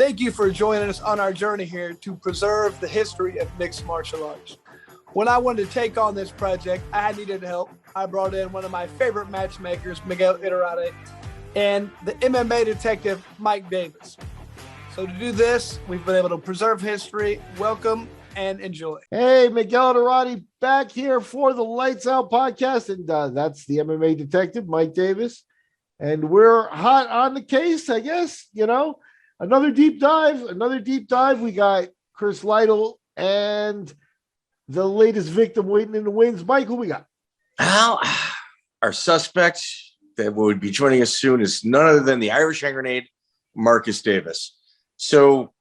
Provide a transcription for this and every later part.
Thank you for joining us on our journey here to preserve the history of mixed martial arts. When I wanted to take on this project, I needed help. I brought in one of my favorite matchmakers, Miguel, and the MMA detective, Mike Davis. So to do this, we've been able to preserve history. Welcome and enjoy. Hey, Miguel back here for the Lights Out podcast, and that's the MMA detective, Mike Davis. And we're hot on the case, I guess, Another deep dive. We got Chris Liaudin and the latest victim waiting in the wings. Mike, who we got? Well, our suspect that would be joining us soon is none other than the Irish hand grenade, Marcus Davis. So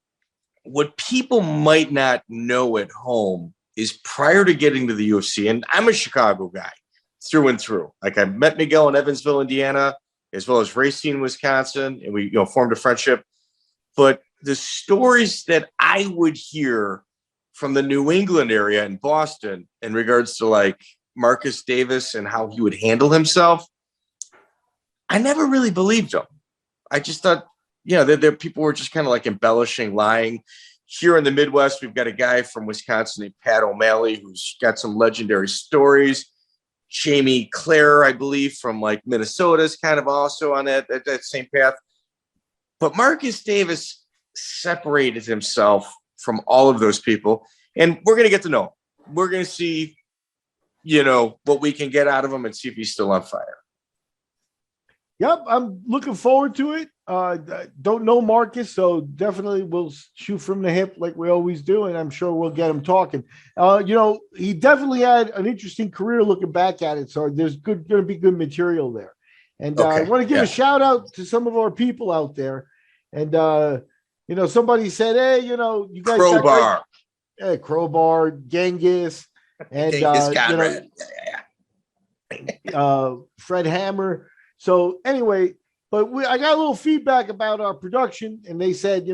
what people might not know at home is prior to getting to the UFC, and I'm a Chicago guy through and through. Like I met Miguel in Evansville, Indiana, as well as Racine, Wisconsin, and we formed a friendship. But the stories that I would hear from the New England area in Boston in regards to like Marcus Davis and how he would handle himself, I never really believed him. I just thought, that people were just kind of like embellishing, lying. Here in the Midwest, we've got a guy from Wisconsin named Pat O'Malley who's got some legendary stories. Jamie Clare, I believe, from like Minnesota is kind of also on that same path. But Marcus Davis separated himself from all of those people, and we're going to get to know him. We're going to see, what we can get out of him and see if he's still on fire. Yep, I'm looking forward to it. Don't know Marcus, so definitely we'll shoot from the hip like we always do, and I'm sure we'll get him talking. He definitely had an interesting career looking back at it, so there's going to be good material there. And I want to give a shout out to some of our people out there. And, somebody said, hey, you guys Crowbar. Crowbar, Genghis, and, Fred Hammer. So anyway, but I got a little feedback about our production, and they said,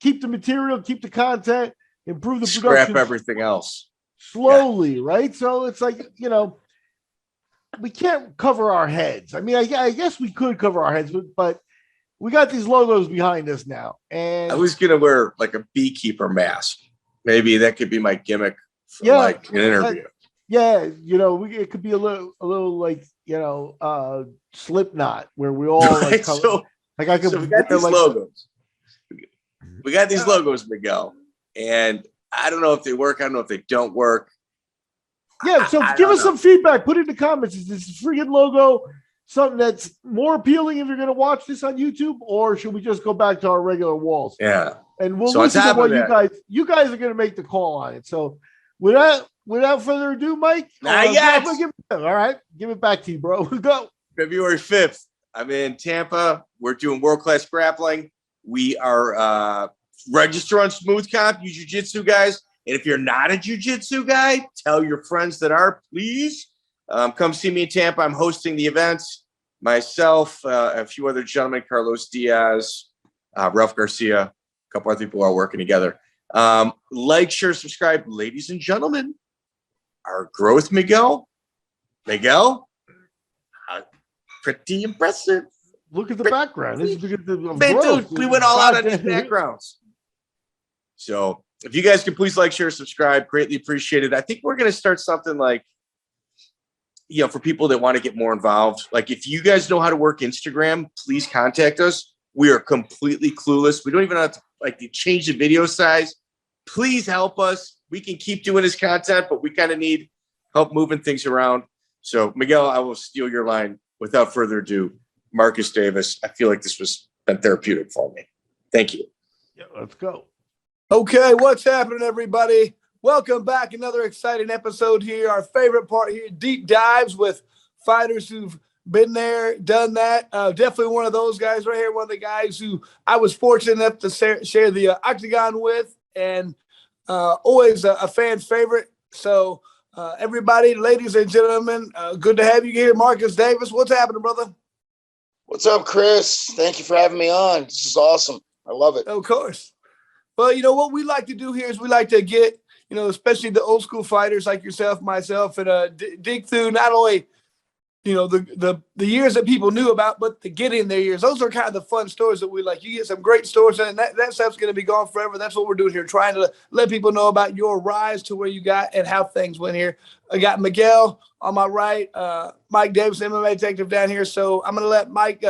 keep the material, keep the content, improve the production. Scrap everything else. Slowly, right? So it's like, we can't cover our heads. I mean, I guess we could cover our heads, but we got these logos behind us now. And I was going to wear like a beekeeper mask. Maybe that could be my gimmick for like an interview. It could be a little like, Slipknot where we all like, so we got these logos. We got these logos, Miguel. And I don't know if they work. I don't know if they don't work. Yeah, so give us some feedback. Put it in the comments. Is this freaking logo something that's more appealing if you're going to watch this on YouTube, or should we just go back to our regular walls? Yeah. And we'll listen to what you guys are going to make the call on it. So without further ado, Mike. Not yet. All right. Give it back to you, bro. Go. February 5th. I'm in Tampa. We're doing world-class grappling. We are register on Smooth Comp, you jiu-jitsu guys. And if you're not a jiu-jitsu guy, tell your friends that are, please. Come see me in Tampa. I'm hosting the events. Myself, a few other gentlemen, Carlos Diaz, Ralph Garcia, a couple other people are working together. Like, share, subscribe. Ladies and gentlemen, our growth, Miguel, pretty impressive. Look at the background. This is because of growth. Dude, we went all out on these backgrounds. So if you guys can please like, share, subscribe, greatly appreciated. I think we're going to start something like, for people that want to get more involved. Like if you guys know how to work Instagram, please contact us. We are completely clueless. We don't even have to change the video size. Please help us. We can keep doing this content, but we kind of need help moving things around. So Miguel, I will steal your line. Without further ado, Marcus Davis. I feel like this was been therapeutic for me. Thank you. Yeah, let's go. Okay, what's happening, everybody? Welcome back. Another exciting episode here. Our favorite part here, deep dives with fighters who've been there, done that. Definitely one of those guys right here, one of the guys who I was fortunate enough to share the octagon with, and always a fan favorite. So everybody, ladies and gentlemen, good to have you here. Marcus Davis, what's happening, brother? What's up, Chris? Thank you for having me on. This is awesome. I love it. Of course. Well, what we like to do here is we like to get, especially the old school fighters like yourself, myself, and dig through not only the years that people knew about, but the getting there years, those are kind of the fun stories that we like. You get some great stories, and that stuff's going to be gone forever. That's what we're doing here, trying to let people know about your rise to where you got and how things went here. I got Miguel on my right, Mike Davis, MMA detective down here. So I'm going to let Mike,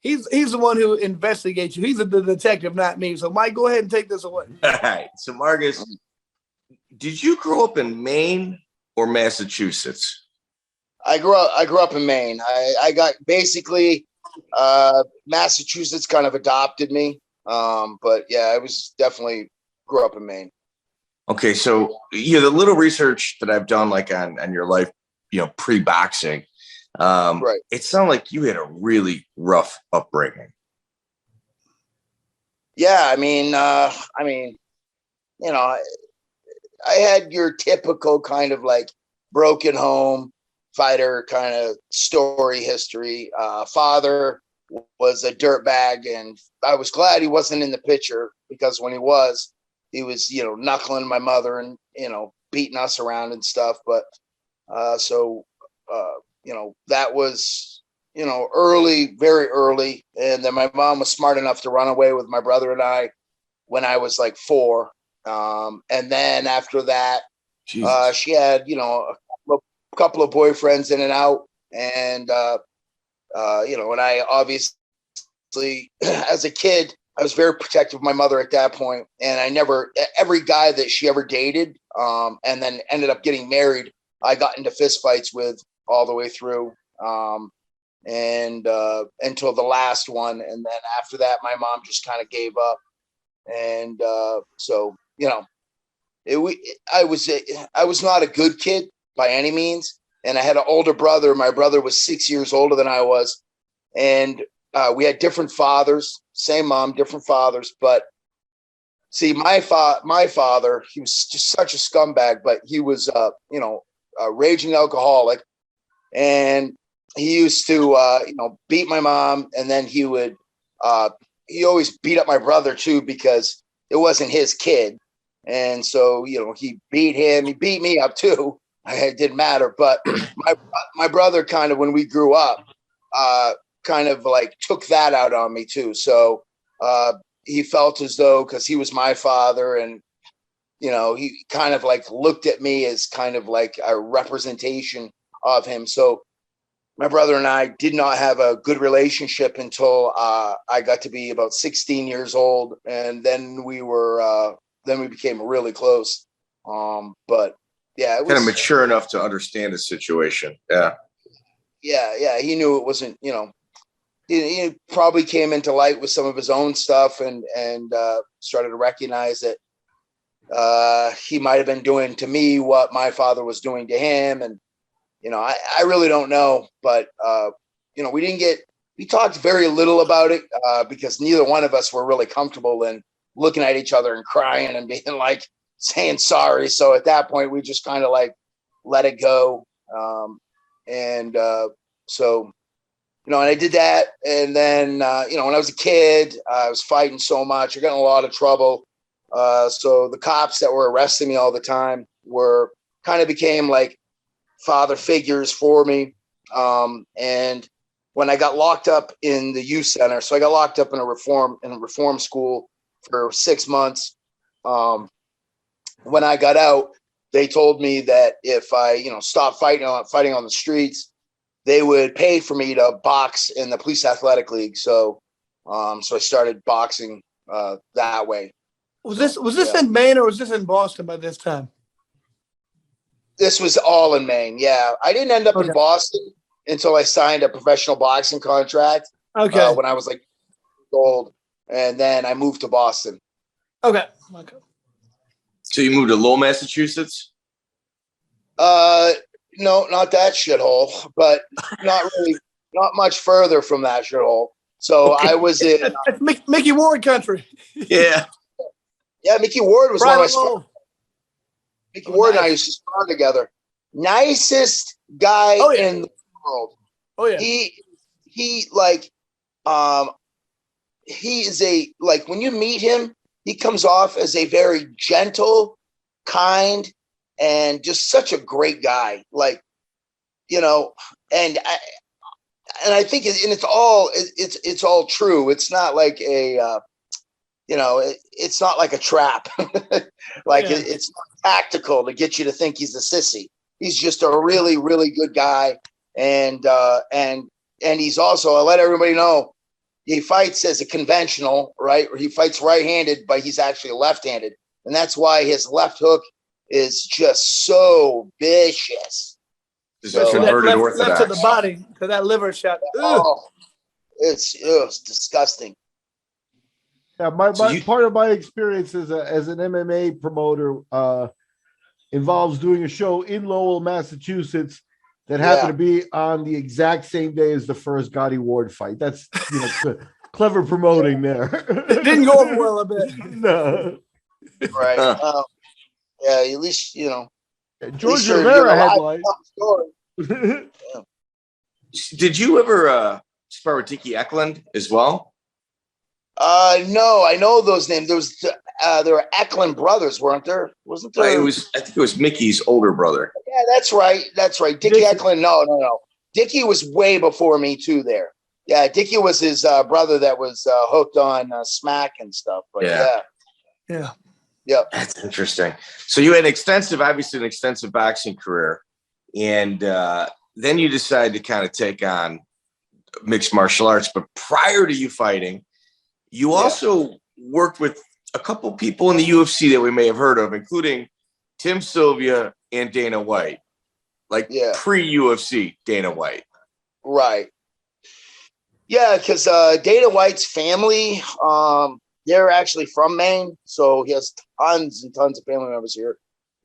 he's the one who investigates you. He's the detective, not me. So Mike, go ahead and take this away. All right. So Marcus, did you grow up in Maine or Massachusetts? I grew up in Maine. I got basically Massachusetts kind of adopted me. But yeah, I was definitely grew up in Maine. Okay, so the little research that I've done, like on your life, pre-boxing, Right. It sounded like you had a really rough upbringing. Yeah, I had your typical kind of like broken home fighter kind of story history. Father was a dirtbag, and I was glad he wasn't in the picture, because when he was knuckling my mother and beating us around and stuff. But that was early, very early. And then my mom was smart enough to run away with my brother and I when I was like 4. And then after that, she had a couple of boyfriends in and out, and and I obviously as a kid, I was very protective of my mother at that point, and every guy that she ever dated and then ended up getting married, I got into fist fights with all the way through, and until the last one. And then after that, my mom just kind of gave up, and I was not a good kid by any means. And I had an older brother. My brother was 6 years older than I was. And we had different fathers, same mom, different fathers. But see, my father, he was just such a scumbag, but he was, a raging alcoholic. And he used to, beat my mom. And then he always beat up my brother too, because it wasn't his kid. And so, he beat him. He beat me up too. It didn't matter. But my brother kind of, when we grew up, kind of like took that out on me too. So he felt as though, because he was my father, and, he kind of like looked at me as kind of like a representation of him. So my brother and I did not have a good relationship until I got to be about 16 years old. And then we became really close. But yeah, it was kind of mature enough to understand the situation. Yeah. Yeah. He knew it wasn't, he probably came into light with some of his own stuff, and started to recognize that he might've been doing to me what my father was doing to him. And, I really don't know, but, we talked very little about it because neither one of us were really comfortable in looking at each other and crying and being like, saying sorry. So at that point, we just kind of like let it go. And I did that. And then, when I was a kid, I was fighting so much. I got in a lot of trouble. So the cops that were arresting me all the time became like father figures for me. And when I got locked up in the youth center, so I got locked up in a reform school for 6 months. When I got out, they told me that if I, stopped fighting on the streets, they would pay for me to box in the police athletic league. So I started boxing that way. Was this in Maine, or was this in Boston by this time? This was all in Maine. Yeah. I didn't end up in Boston until I signed a professional boxing contract. Okay. When I was like old, and then I moved to Boston. Okay. So you moved to Lowell, Massachusetts? No, not that shithole, but not much further from that shithole. So I was in Mickey Ward country. Yeah. Yeah, Mickey Ward was one of my Mickey Ward nice. and I used to spar together. Nicest guy in the world. Oh yeah. He is when you meet him, he comes off as a very gentle, kind, and just such a great guy. And I think it's all true. It's not like a it's not like a trap. It's tactical to get you to think he's a sissy. He's just a really, really good guy. And he's also, I'll let everybody know, he fights as a conventional, right? Or he fights right-handed, but he's actually left-handed. And that's why his left hook is just so vicious. Left to the body, to that liver shot. Oh, it's disgusting. Yeah, part of my experience as an MMA promoter involves doing a show in Lowell, Massachusetts, that happened to be on the exact same day as the first Gotti Ward fight. That's clever promoting there. It didn't go over well a bit. No. Right. Yeah, at least George Rivera headline. Did you ever spar with Dickie Eklund as well? No, I know those names. There were Eklund brothers, weren't there? Wasn't there? I think it was Mickey's older brother. Yeah, that's right. Dickie Eklund. No. Dickie was way before me too. There. Yeah, Dickie was his brother that was hooked on smack and stuff. But yeah. That's interesting. So you had an extensive boxing career, and then you decided to kind of take on mixed martial arts. But prior to you fighting, you also worked with a couple people in the UFC that we may have heard of, including Tim Sylvia and Dana White, pre-UFC Dana White. Right. Yeah, because Dana White's family, they're actually from Maine, so he has tons and tons of family members here.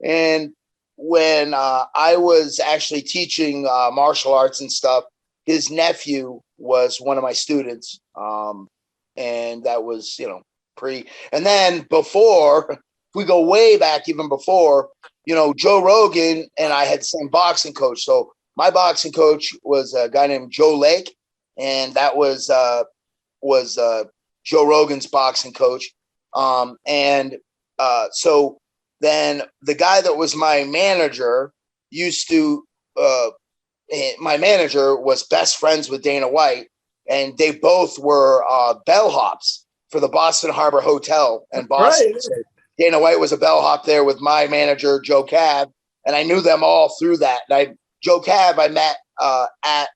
And when I was actually teaching martial arts and stuff, his nephew was one of my students. And that was, and then before, we go way back, even before, Joe Rogan and I had the same boxing coach. So my boxing coach was a guy named Joe Lake, and that was Joe Rogan's boxing coach. So then the guy that was my manager my manager was best friends with Dana White, and they both were bellhops for the Boston Harbor Hotel in Boston. Right. So Dana White was a bellhop there with my manager, Joe Cab, and I knew them all through that. And Joe Cab, I met at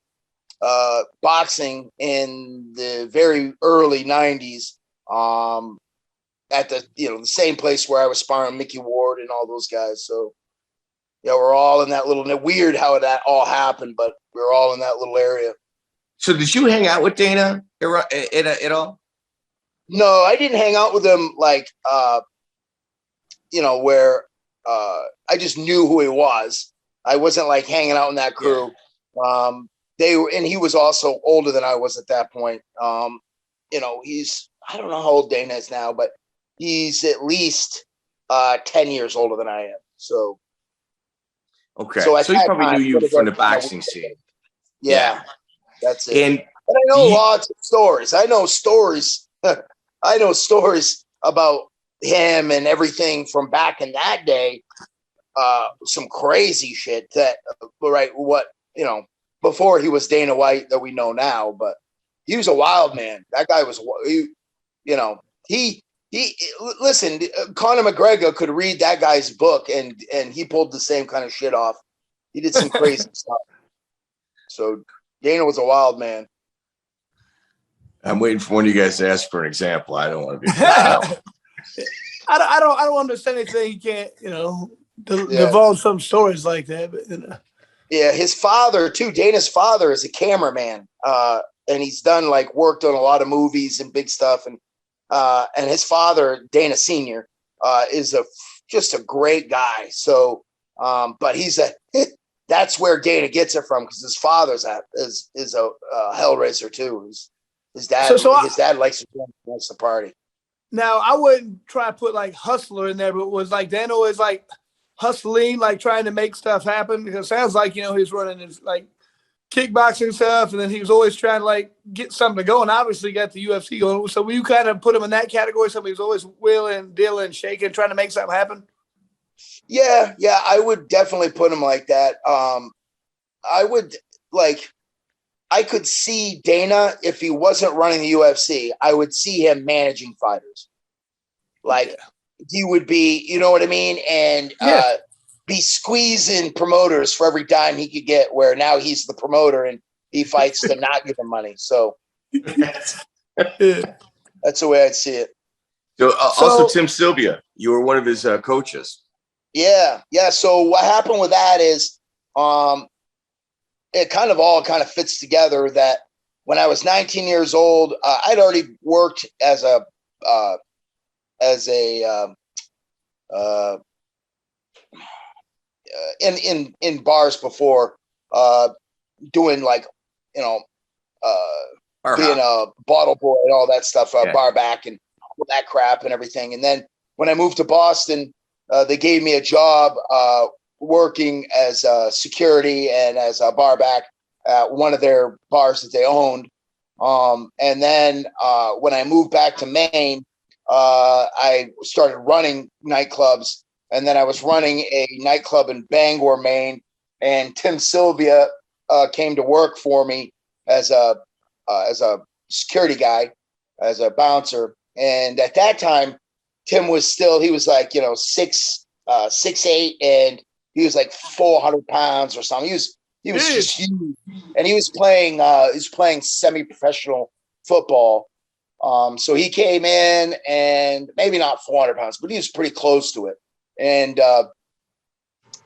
boxing in the very early 90s at the same place where I was sparring Mickey Ward and all those guys. So we're all in that little, weird how that all happened, but we were all in that little area. So did you hang out with Dana at all? No, I didn't hang out with him where I just knew who he was. I wasn't like hanging out in that crew. Yeah. And he was also older than I was at that point. He's, I don't know how old Dana is now, but he's at least 10 years older than I am. So. Okay. So he probably knew you from the boxing scene. Yeah. That's it. And I know lots of stories. I know stories. I know stories about him and everything from back in that day. Some crazy shit that, before he was Dana White that we know now, but he was a wild man. That guy was, listen, Conor McGregor could read that guy's book and he pulled the same kind of shit off. He did some crazy stuff. So Dana was a wild man. I'm waiting for one of you guys to ask for an example. I don't want to be. I don't understand anything. He can't, divulge some stories like that. But yeah, his father too. Dana's father is a cameraman, and he's worked on a lot of movies and big stuff. And his father, Dana Senior, is just a great guy. So, but that's where Dana gets it from, because his father's is a hellraiser too. His dad, his dad likes to party. Now, I wouldn't try to put hustler in there, but was Dana always hustling, trying to make stuff happen? Because it sounds like, he's running his kickboxing stuff, and then he was always trying to get something to go, and obviously got the UFC going. So will you kind of put him in that category? Somebody who's always wheeling, dealing, shaking, trying to make something happen? Yeah, I would definitely put him like that. I would I could see Dana, if he wasn't running the UFC, I would see him managing fighters. Like he would be, you know what I mean? And be squeezing promoters for every dime he could get, where now he's the promoter and he fights to not give him money. So that's the way I'd see it. So also Tim Sylvia, you were one of his coaches. Yeah. So what happened with that is it kind of fits together that when I was 19 years old, I'd already worked as a in bars before, doing like, being a bottle boy and all that stuff, bar back and all that crap and everything. And then when I moved to Boston, they gave me a job working as security and as a bar back at one of their bars that they owned. And then when I moved back to Maine, I started running nightclubs, and then I was running a nightclub in Bangor, Maine, and Tim Sylvia came to work for me as a security guy, as a bouncer. And at that time, Tim was he was like, 6'8", and he was like 400 pounds or something. He was just huge, and he was playing semi-professional football. So he came in, and maybe not 400 pounds, but he was pretty close to it. And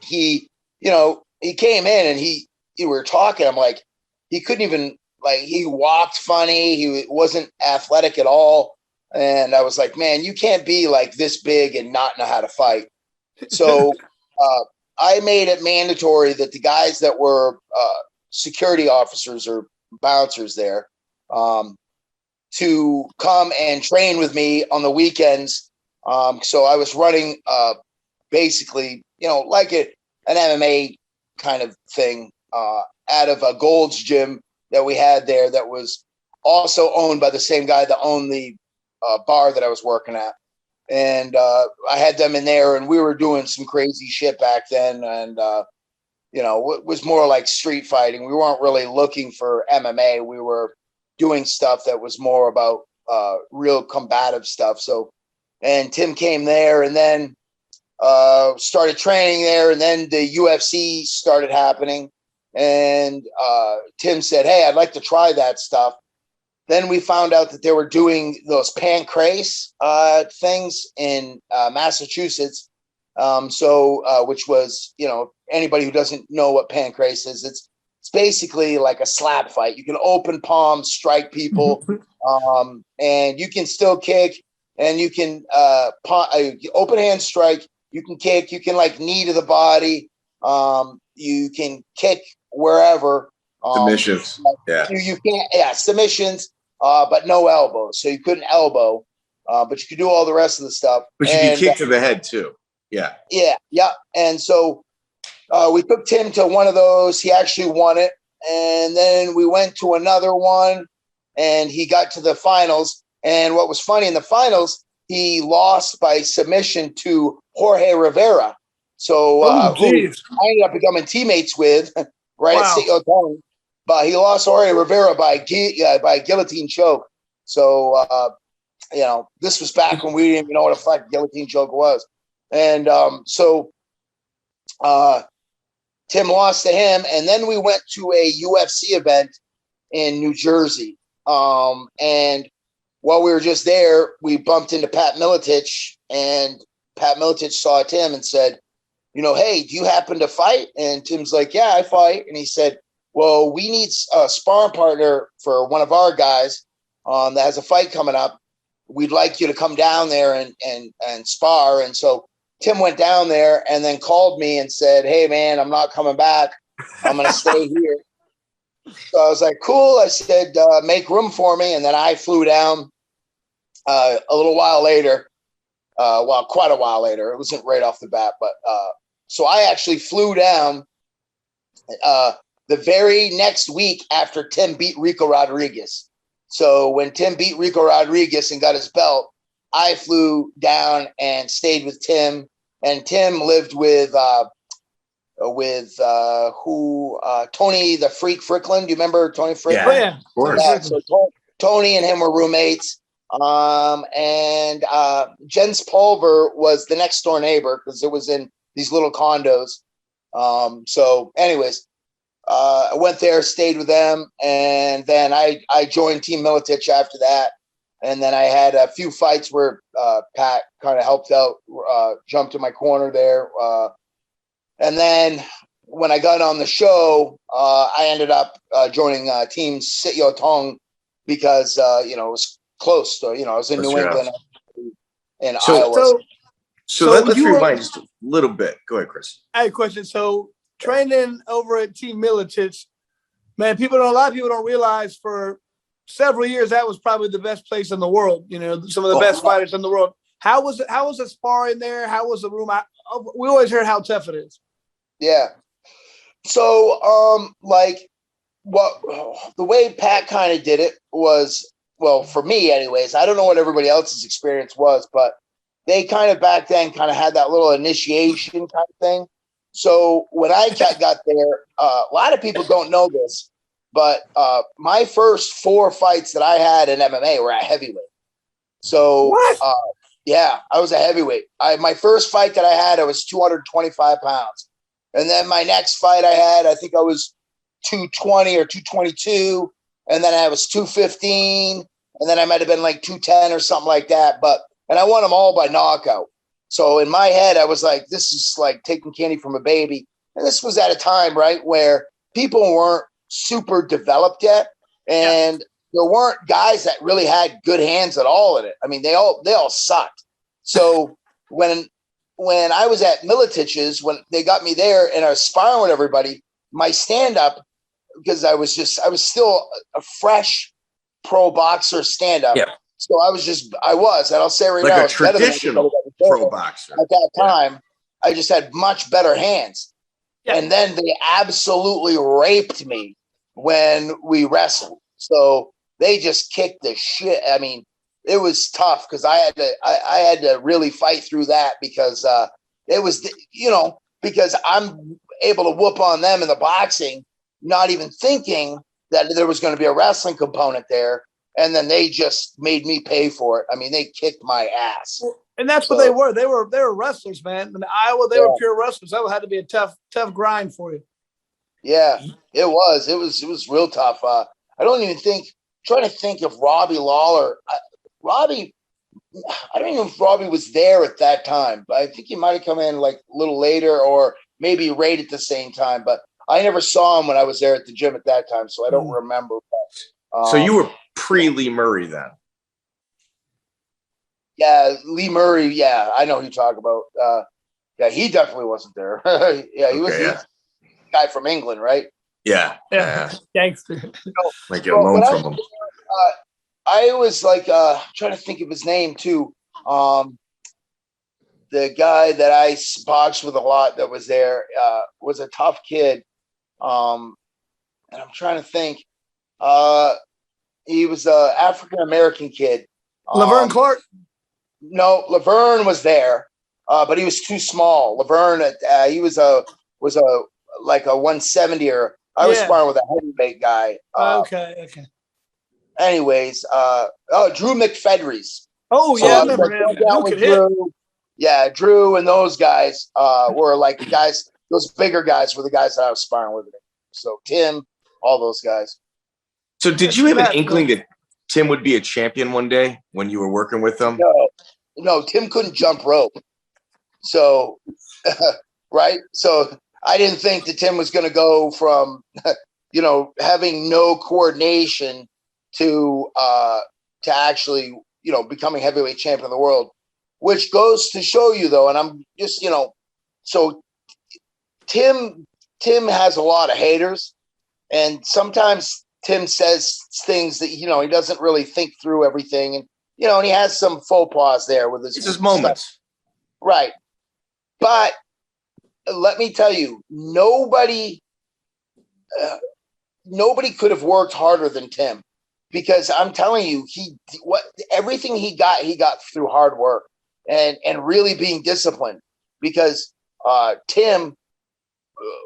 he came in, and we were talking. I'm like, he couldn't even, like, he walked funny. He wasn't athletic at all. And I was like, man, you can't be like this big and not know how to fight. So I made it mandatory that the guys that were security officers or bouncers there to come and train with me on the weekends. So I was running basically, like an MMA kind of thing out of a Gold's Gym that we had there that was also owned by the same guy that owned the bar that I was working at. And I had them in there, and we were doing some crazy shit back then. And, it was more like street fighting. We weren't really looking for MMA. We were doing stuff that was more about real combative stuff. So, and Tim came there, and then started training there. And then the UFC started happening. And Tim said, hey, I'd like to try that stuff. Then we found out that they were doing those pancrase things in Massachusetts. Which was, anybody who doesn't know what pancrase is, it's basically like a slap fight. You can open palm strike people, and you can still kick, and you can open hand strike. You can kick. You can like knee to the body. You can kick wherever. Submissions. You can't. Submissions. But no elbows. So you couldn't elbow, but you could do all the rest of the stuff. But you can kick to the head too. Yeah. Yeah. And so we took Tim to one of those. He actually won it. And then we went to another one, and he got to the finals. And what was funny, in the finals, he lost by submission to Jorge Rivera. So who I ended up becoming teammates with at Sityodang. But he lost Jorge Rivera by guillotine choke. So, this was back when we didn't even know what a fuck guillotine choke was. And so Tim lost to him. And then we went to a UFC event in New Jersey. And while we were just there, we bumped into Pat Miletich. And Pat Miletich saw Tim and said, hey, do you happen to fight? And Tim's like, yeah, I fight. And he said, well, we need a sparring partner for one of our guys that has a fight coming up. We'd like you to come down there and spar. And so Tim went down there and then called me and said, hey, man, I'm not coming back. I'm going to stay here. So I was like, cool. I said, make room for me. And then I flew down a little while later. Quite a while later. It wasn't right off the bat. But so I actually flew down the very next week after Tim beat Rico Rodriguez. So when Tim beat Rico Rodriguez and got his belt, I flew down and stayed with Tim. And Tim lived with with Tony the Freak Fryklund. Do you remember Tony Fryklund? Yeah, Oh, yeah. of course. Yeah, so Tony and him were roommates. And Jens Pulver was the next door neighbor because it was in these little condos. So anyways, I went there, stayed with them, and then I joined Team Miletich after that. And then I had a few fights where Pat kind of helped out, jumped in my corner there. And then when I got on the show, I ended up joining Team Sityodang because, it was close to, I was in New England and Iowa. So let's rewind just a little bit. Go ahead, Chris. I had a question. So training over at Team Miletich, man, a lot of people don't realize for several years that was probably the best place in the world. Some of the best fighters in the world. How was it? How was the sparring there? How was the room? We always heard how tough it is. Yeah. So, the way Pat kind of did it was, well, for me anyways, I don't know what everybody else's experience was, but they kind of back then kind of had that little initiation kind of thing. So when I got there, a lot of people don't know this, but my first 4 fights that I had in MMA were at heavyweight. So, yeah, I was a heavyweight. My first fight that I had, I was 225 pounds. And then my next fight I had, I think I was 220 or 222. And then I was 215. And then I might have been like 210 or something like that. And I won them all by knockout. So in my head, I was like, this is like taking candy from a baby. And this was at a time, right, where people weren't super developed yet. And there weren't guys that really had good hands at all in it. I mean, they all sucked. So when I was at Miletich's, when they got me there and I was sparring with everybody, my stand-up, because I was still a fresh pro boxer stand-up. Yeah. So I was, and I'll say right now, a traditional pro boxer. At that time, I just had much better hands. Yeah. And then they absolutely raped me when we wrestled. So they just kicked the shit. I mean, it was tough because I had to really fight through that because it was, because I'm able to whoop on them in the boxing, not even thinking that there was going to be a wrestling component there. And then they just made me pay for it. I mean, they kicked my ass. And that's what they were. They were wrestlers, man. In Iowa, they were pure wrestlers. That had to be a tough grind for you. Yeah, it was. It was real tough. I don't even think. Trying to think if Robbie Lawler. I don't even know if Robbie was there at that time, but I think he might have come in like a little later or maybe right at the same time. But I never saw him when I was there at the gym at that time, so I don't remember. But, so you were pre-Lee Murray then? Yeah, Lee Murray. Yeah, I know who you talk about. Yeah, he definitely wasn't there. Yeah, he was the guy from England, right? Yeah. Gangster. Like get a loan from him. I was like trying to think of his name too. The guy that I boxed with a lot that was there was a tough kid. And I'm trying to think. He was an African-American kid. Laverne Clark? No, Laverne was there, but he was too small. Laverne, he was a 170 or I was sparring with a heavyweight guy. Okay. Anyways, Drew McFedries. Oh, yeah, I remember him. Drew could hit. Yeah, Drew and those guys were like the guys, those bigger guys were the guys that I was sparring with. So Tim, all those guys. So did you have an inkling that Tim would be a champion one day when you were working with him? No, Tim couldn't jump rope. So, right? So I didn't think that Tim was going to go from, having no coordination to actually, becoming heavyweight champion of the world, which goes to show you though. And I'm just, so Tim has a lot of haters and sometimes Tim says things that, he doesn't really think through everything. And, and he has some faux pas there with his moments. Right. But let me tell you, nobody could have worked harder than Tim because I'm telling you, everything he got through hard work and really being disciplined because Tim,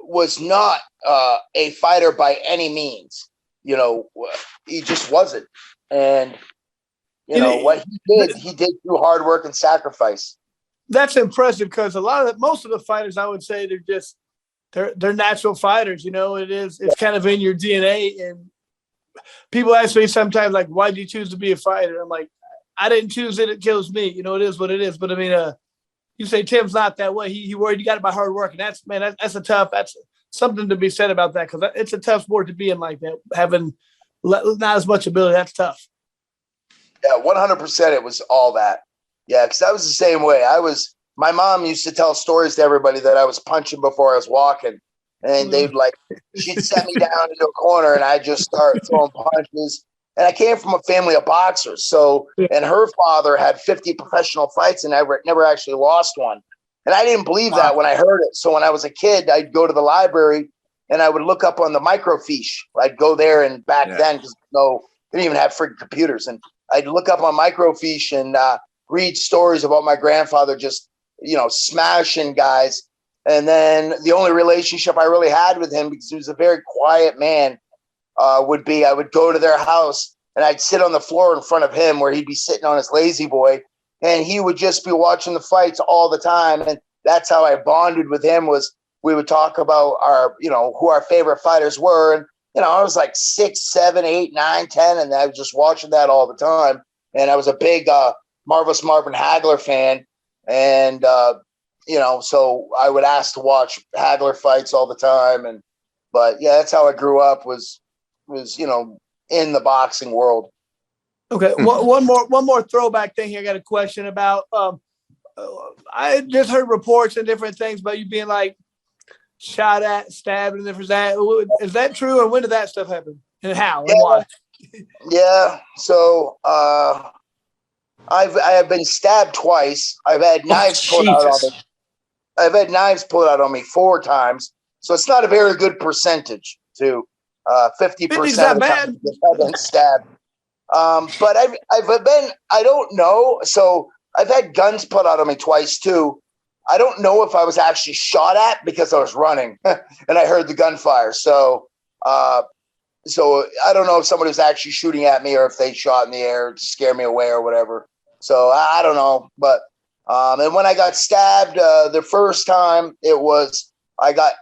was not a fighter by any means. He just wasn't. And, what he did through hard work and sacrifice. That's impressive because most of the fighters, I would say, they're natural fighters. It's kind of in your DNA. And people ask me sometimes, like, why did you choose to be a fighter? I'm like, I didn't choose it. It kills me. It is what it is. But I mean, you say Tim's not that way. He got it by hard work. And that's something to be said about that. Cause it's a tough sport to be in like that. Having not as much ability. That's tough. Yeah. 100%. It was all that. Yeah. Cause I was the same way. My mom used to tell stories to everybody that I was punching before I was walking. And she'd set me down into a corner and I'd just start throwing punches. And I came from a family of boxers. So, and her father had 50 professional fights and never actually lost one. And I didn't believe that when I heard it. So when I was a kid, I'd go to the library and I would look up on the microfiche. I'd go there and back then, because they didn't even have freaking computers. And I'd look up on microfiche and read stories about my grandfather just, smashing guys. And then the only relationship I really had with him, because he was a very quiet man, would be I would go to their house and I'd sit on the floor in front of him where he'd be sitting on his lazy boy and he would just be watching the fights all the time. And that's how I bonded with him. Was we would talk about our, who our favorite fighters were. And, I was like 6, 7, 8, 9, 10. And I was just watching that all the time. And I was a big Marvelous Marvin Hagler fan. And, so I would ask to watch Hagler fights all the time. But yeah, that's how I grew up was, in the boxing world. Okay. One more throwback thing here. I got a question about, I just heard reports and different things about you being like shot at, stabbed and different that. Is that true? And when did that stuff happen and how and why? Yeah. So, I have been stabbed twice. I've had knives pulled out on me. I've had knives pulled out on me 4 times. So it's not a very good percentage to 50% of the time I've been stabbed. But I've been, I don't know. So I've had guns put out on me twice too. I don't know if I was actually shot at because I was running and I heard the gunfire. So I don't know if somebody was actually shooting at me or if they shot in the air to scare me away or whatever. So I don't know. But, and when I got stabbed the first time, I got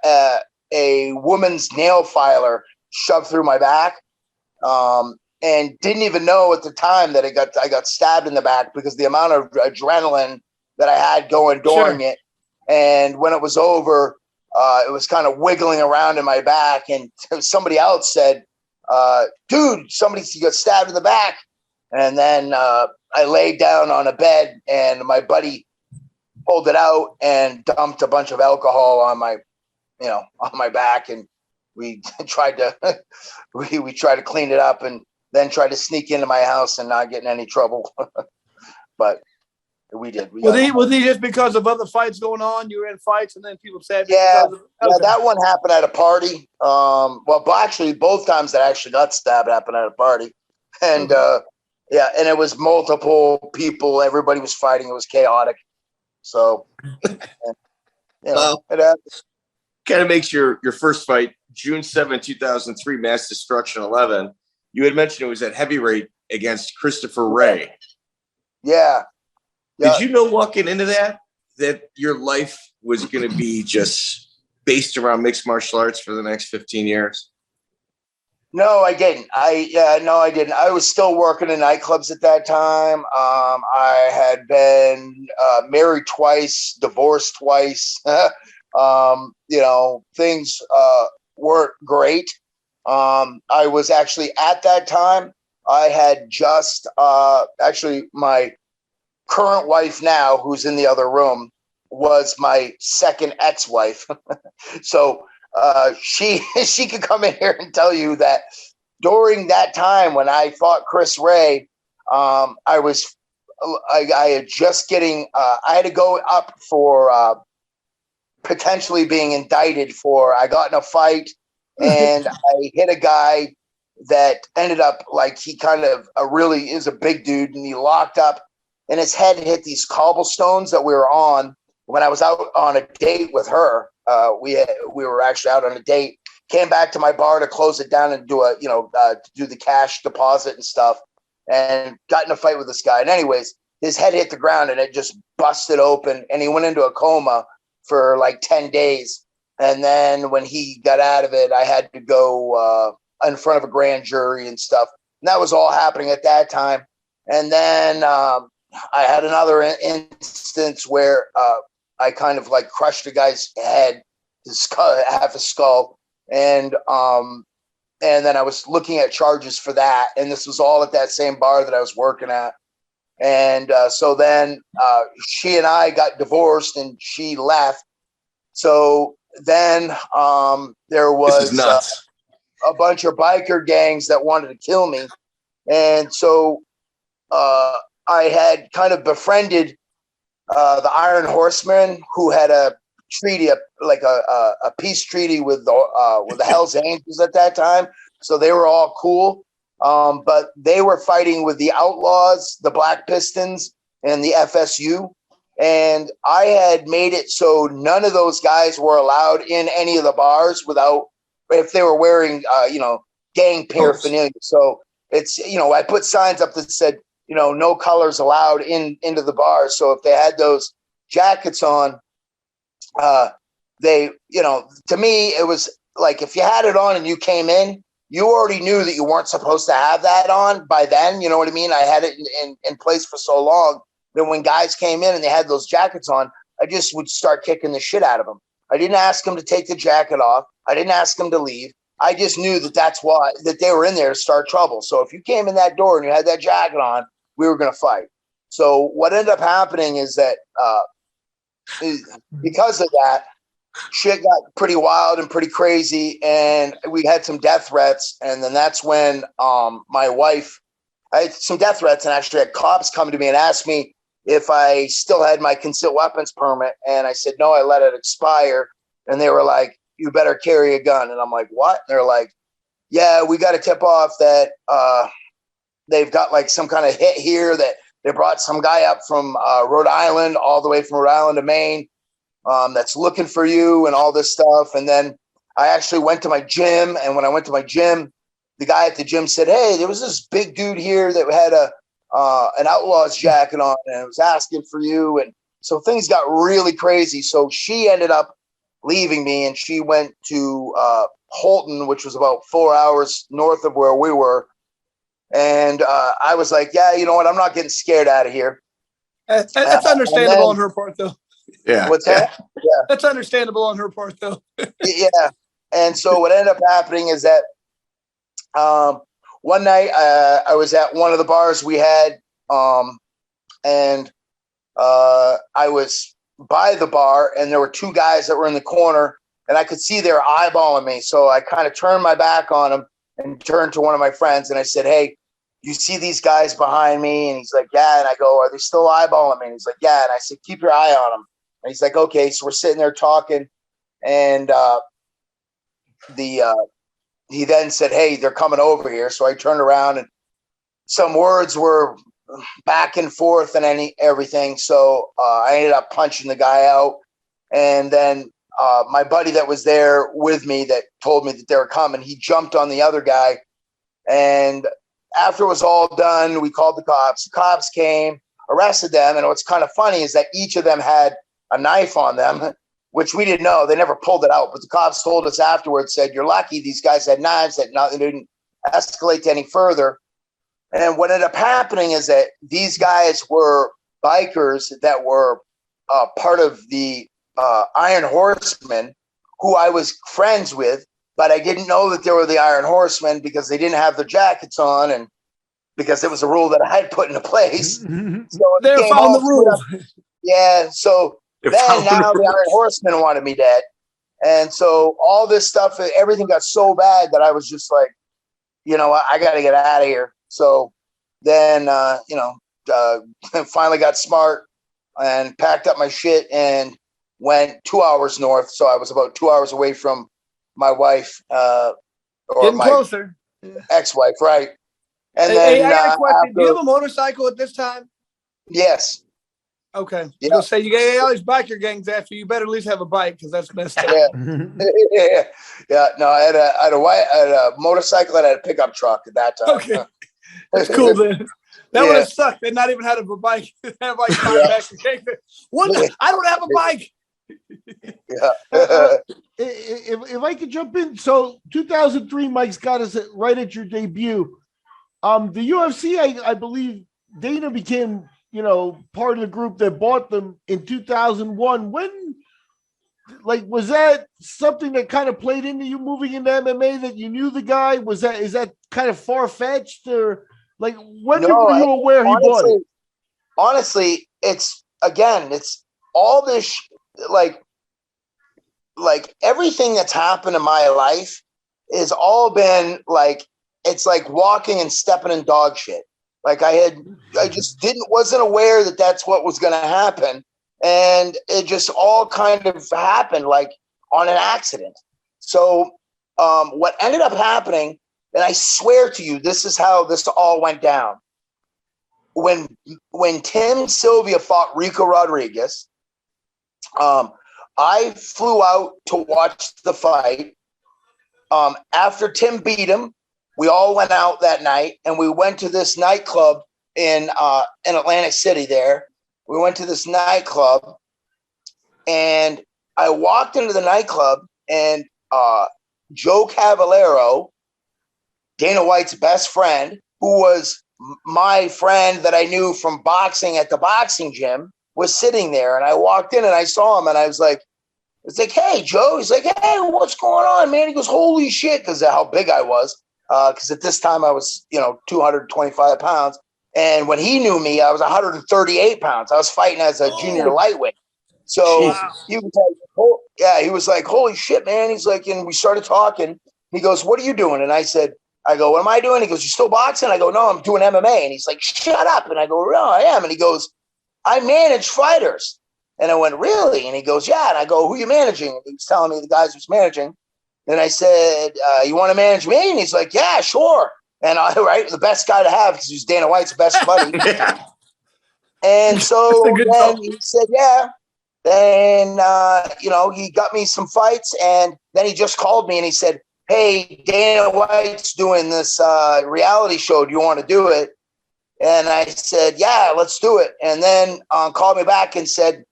a woman's nail filer shoved through my back, and didn't even know at the time that I got stabbed in the back because the amount of adrenaline that I had going during it. And when it was over, it was kind of wiggling around in my back, and somebody else said, dude, somebody got stabbed in the back. And then I laid down on a bed and my buddy pulled it out and dumped a bunch of alcohol on my back. And we tried to, we tried to clean it up and then tried to sneak into my house and not get in any trouble. But we did. Was he just because of other fights going on? You were in fights and then people said, yeah, that one happened at a party. Actually both times that I actually got stabbed happened at a party. And, and it was multiple people. Everybody was fighting. It was chaotic. So, it kind of makes your first fight, June 7, 2003, Mass Destruction 11. You had mentioned it was at heavyweight against Christopher Rea. Yeah. Did you know walking into that your life was going to be just based around mixed martial arts for the next 15 years? No, I didn't. I didn't. I was still working in nightclubs at that time. I had been married twice, divorced twice. Things weren't great. I was actually at that time, I had just actually my current wife now, who's in the other room, was my second ex-wife. So she could come in here and tell you that during that time when I fought Chris Rea, I had just getting I had to go up for potentially being indicted for I got in a fight and I hit a guy that ended up like he kind of really is a big dude, and he locked up and his head hit these cobblestones that we were on when I was out on a date with her. we were actually out on a date. Came back to my bar to close it down and do to do the cash deposit and stuff, and got in a fight with this guy. And anyways, his head hit the ground and it just busted open, and he went into a coma for like 10 days. And then when he got out of it, I had to go in front of a grand jury and stuff. And that was all happening at that time. And then I had another instance where I kind of like crushed a guy's head, his skull, half his skull. And then I was looking at charges for that. And this was all at that same bar that I was working at. And so then she and I got divorced and she left. So then there was a bunch of biker gangs that wanted to kill me. And so I had kind of befriended the Iron Horsemen, who had a treaty, like a peace treaty with the Hells Angels at that time. So they were all cool. But they were fighting with the Outlaws, the Black Pistons, and the FSU. And I had made it so none of those guys were allowed in any of the bars if they were wearing, gang paraphernalia. So it's, I put signs up that said, no colors allowed into the bars. So if they had those jackets on, they, to me, it was like, if you had it on and you came in, you already knew that you weren't supposed to have that on by then. You know what I mean? I had it in place for so long that when guys came in and they had those jackets on, I just would start kicking the shit out of them. I didn't ask them to take the jacket off. I didn't ask them to leave. I just knew that they were in there to start trouble. So if you came in that door and you had that jacket on, we were going to fight. So what ended up happening is that because of that, shit got pretty wild and pretty crazy, and we had some death threats. And then that's when my wife, I had some death threats, and actually had cops come to me and ask me if I still had my concealed weapons permit. And I said, no, I let it expire. And they were like, you better carry a gun. And I'm like, what? And they're like, yeah, we got a tip off that they've got like some kind of hit here, that they brought some guy up from Rhode Island, all the way from Rhode Island to Maine, that's looking for you and all this stuff. And then I actually went to my gym. And when I went to my gym, the guy at the gym said, hey, there was this big dude here that had an Outlaws jacket on and was asking for you. And so things got really crazy. So she ended up leaving me, and she went to Holton, which was about 4 hours north of where we were. And I was like, yeah, you know what? I'm not getting scared out of here. That's understandable on her part, though. Yeah. What's that? Yeah. That's understandable on her part, though. Yeah. And so what ended up happening is that one night I was at one of the bars we had, and I was by the bar, and there were two guys that were in the corner, and I could see they were eyeballing me. So I kind of turned my back on them and turned to one of my friends, and I said, hey, you see these guys behind me? And he's like, yeah. And I go, are they still eyeballing me? And he's like, yeah. And I said, keep your eye on them. And he's like, okay. So we're sitting there talking, and he then said, hey, they're coming over here. So I turned around, and some words were back and forth and everything. So I ended up punching the guy out. And then my buddy that was there with me that told me that they were coming, he jumped on the other guy. And after it was all done, we called the cops. The cops came, arrested them. And what's kind of funny is that each of them had a knife on them, which we didn't know. They never pulled it out. But the cops told us afterwards, said, you're lucky these guys had knives, that nothing didn't escalate to any further. And what ended up happening is that these guys were bikers that were part of the Iron Horsemen, who I was friends with, but I didn't know that they were the Iron Horsemen because they didn't have their jackets on, and because it was a rule that I had put into place. So They found the rule. Yeah. So then now the Iron Horsemen wanted me dead. And so all this stuff, everything got so bad that I was just like, I got to get out of here. So then, finally got smart and packed up my shit and went 2 hours north. So I was about 2 hours away from my wife, or getting my closer. ex-wife. Right. And Hey, then, I got a question. Do you have a motorcycle at this time? Yes. Okay. Yeah. You'll say you get all these biker gangs after you. Better at least have a bike because that's messed up. Yeah. Yeah. No, I had a motorcycle and I had a pickup truck at that time. Okay. That's cool then. That would have sucked. They not even had a bike. They have like 5 biker gangs. I don't have a bike. Yeah. If I could jump in, so 2003, Mike's got us right at your debut. The UFC, I believe Dana became, part of the group that bought them in 2001. When, was that something that kind of played into you moving into MMA, that you knew the guy? Is that kind of far-fetched, or when were you aware he bought it? Honestly, it's all this, like everything that's happened in my life has all been it's like walking and stepping in dog shit. I just wasn't aware that that's what was going to happen. And it just all kind of happened on an accident. So what ended up happening, and I swear to you, this is how this all went down. When Tim Sylvia fought Rico Rodriguez, I flew out to watch the fight. After Tim beat him, we all went out that night and we went to this nightclub in Atlantic City there. We went to this nightclub and I walked into the nightclub and Joe Cavallero, Dana White's best friend, who was my friend that I knew from boxing at the boxing gym, was sitting there. And I walked in and I saw him and I was like, hey, Joe. He's like, hey, what's going on, man? He goes, holy shit, because of how big I was. Because at this time I was, 225 pounds. And when he knew me, I was 138 pounds. I was fighting as a junior lightweight. So he was like, holy shit, man. He's like, and we started talking. He goes, what are you doing? And I go, what am I doing? He goes, you still boxing? I go, no, I'm doing MMA. And he's like, shut up. And I go, no, I am. And he goes, I manage fighters. And I went, really? And he goes, yeah. And I go, who are you managing? And he was telling me the guys who's managing. And I said, you want to manage me? And he's like, yeah, sure. And the best guy to have, because he's Dana White's best buddy. And so then he said, yeah. Then, he got me some fights. And then he just called me and he said, hey, Dana White's doing this reality show. Do you want to do it? And I said, yeah, let's do it. And then called me back and said,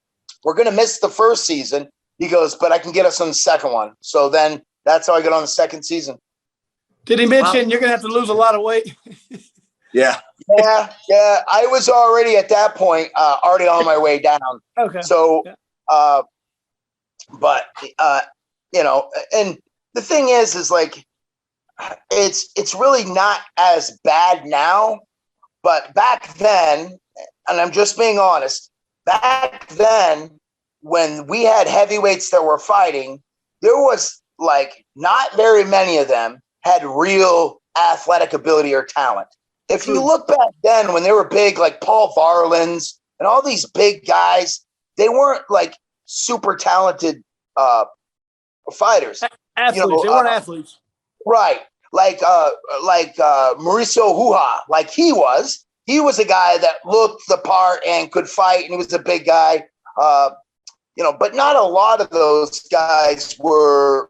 we're going to miss the first season. He goes, but I can get us on the second one. So then that's how I got on the second season. Did he mention you're going to have to lose a lot of weight? Yeah. Yeah. I was already at that point, already on my way down. Okay. So, and the thing is it's really not as bad now, but back then, and I'm just being honest, back then when we had heavyweights that were fighting, there was not very many of them had real athletic ability or talent. If you look back then when they were big, like Paul Varlins and all these big guys, they weren't super talented fighters. Athletes. They weren't athletes. Right. Like Mauricio Huha, he was a guy that looked the part and could fight, and he was a big guy. But not a lot of those guys were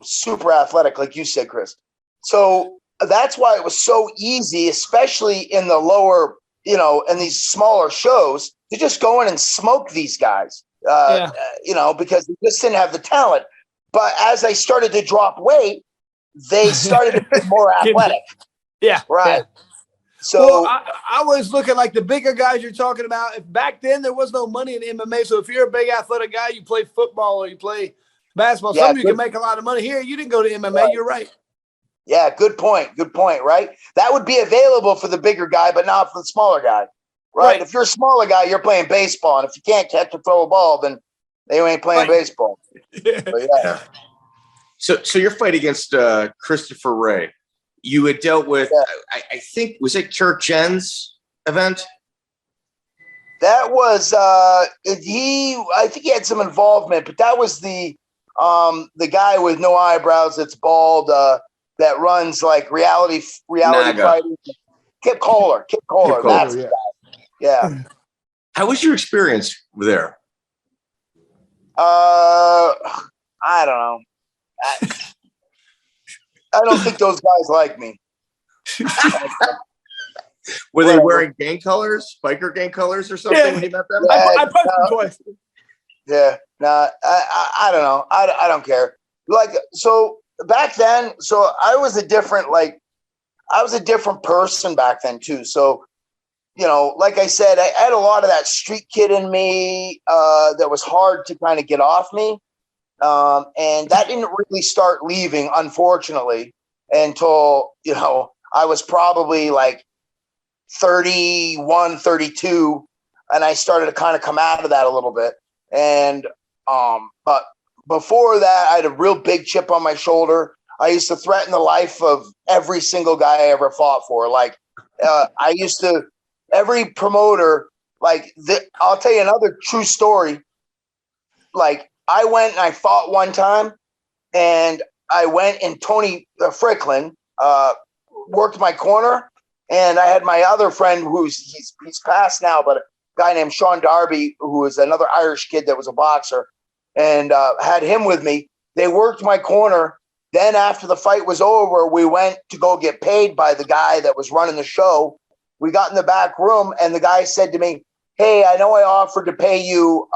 super athletic, like you said, Chris. So that's why it was so easy, especially in the lower, in these smaller shows, to just go in and smoke these guys, because they just didn't have the talent. But as I started to drop weight, they started to be more athletic. Yeah. Right. Yeah. So I was looking like the bigger guys you're talking about. If back then there was no money in MMA, so if you're a big athletic guy, you play football or you play basketball. Some of you can make a lot of money. Here, you didn't go to MMA. Right. You're right. Yeah, good point. Good point. Right. That would be available for the bigger guy, but not for the smaller guy. Right. If you're a smaller guy, you're playing baseball, and if you can't catch or throw a ball, then they ain't playing baseball. Yeah. So your fight against Christopher Rea, you had dealt with, I think, was it Kirk Jen's event? That was I think he had some involvement, but that was the guy with no eyebrows that's bald that runs reality Naga. fighting. Kip Kohler. That's the guy. Yeah. How was your experience there? I don't know. I don't think those guys like me. Were they wearing gang colors, biker gang colors or something when you met them? I punched them twice. Yeah, I don't know. I don't care. Like, so back then, so I was a different person back then too. So, you know, like I said, I had a lot of that street kid in me that was hard to kind of get off me. And that didn't really start leaving, unfortunately, until, you know, I was probably like 31, 32, and I started to kind of come out of that a little bit. And but before that, I had a real big chip on my shoulder. I used to threaten the life of every single guy I ever fought for. Like, I used to, every promoter, like, I'll tell you another true story. Like, I went and I fought one time, and I went and Tony Fryklund worked my corner, and I had my other friend he's passed now, but a guy named Shaun Darby, who was another Irish kid that was a boxer, and had him with me. They worked my corner. Then after the fight was over, we went to go get paid by the guy that was running the show. We got in the back room, and the guy said to me, "Hey, I know I offered to pay you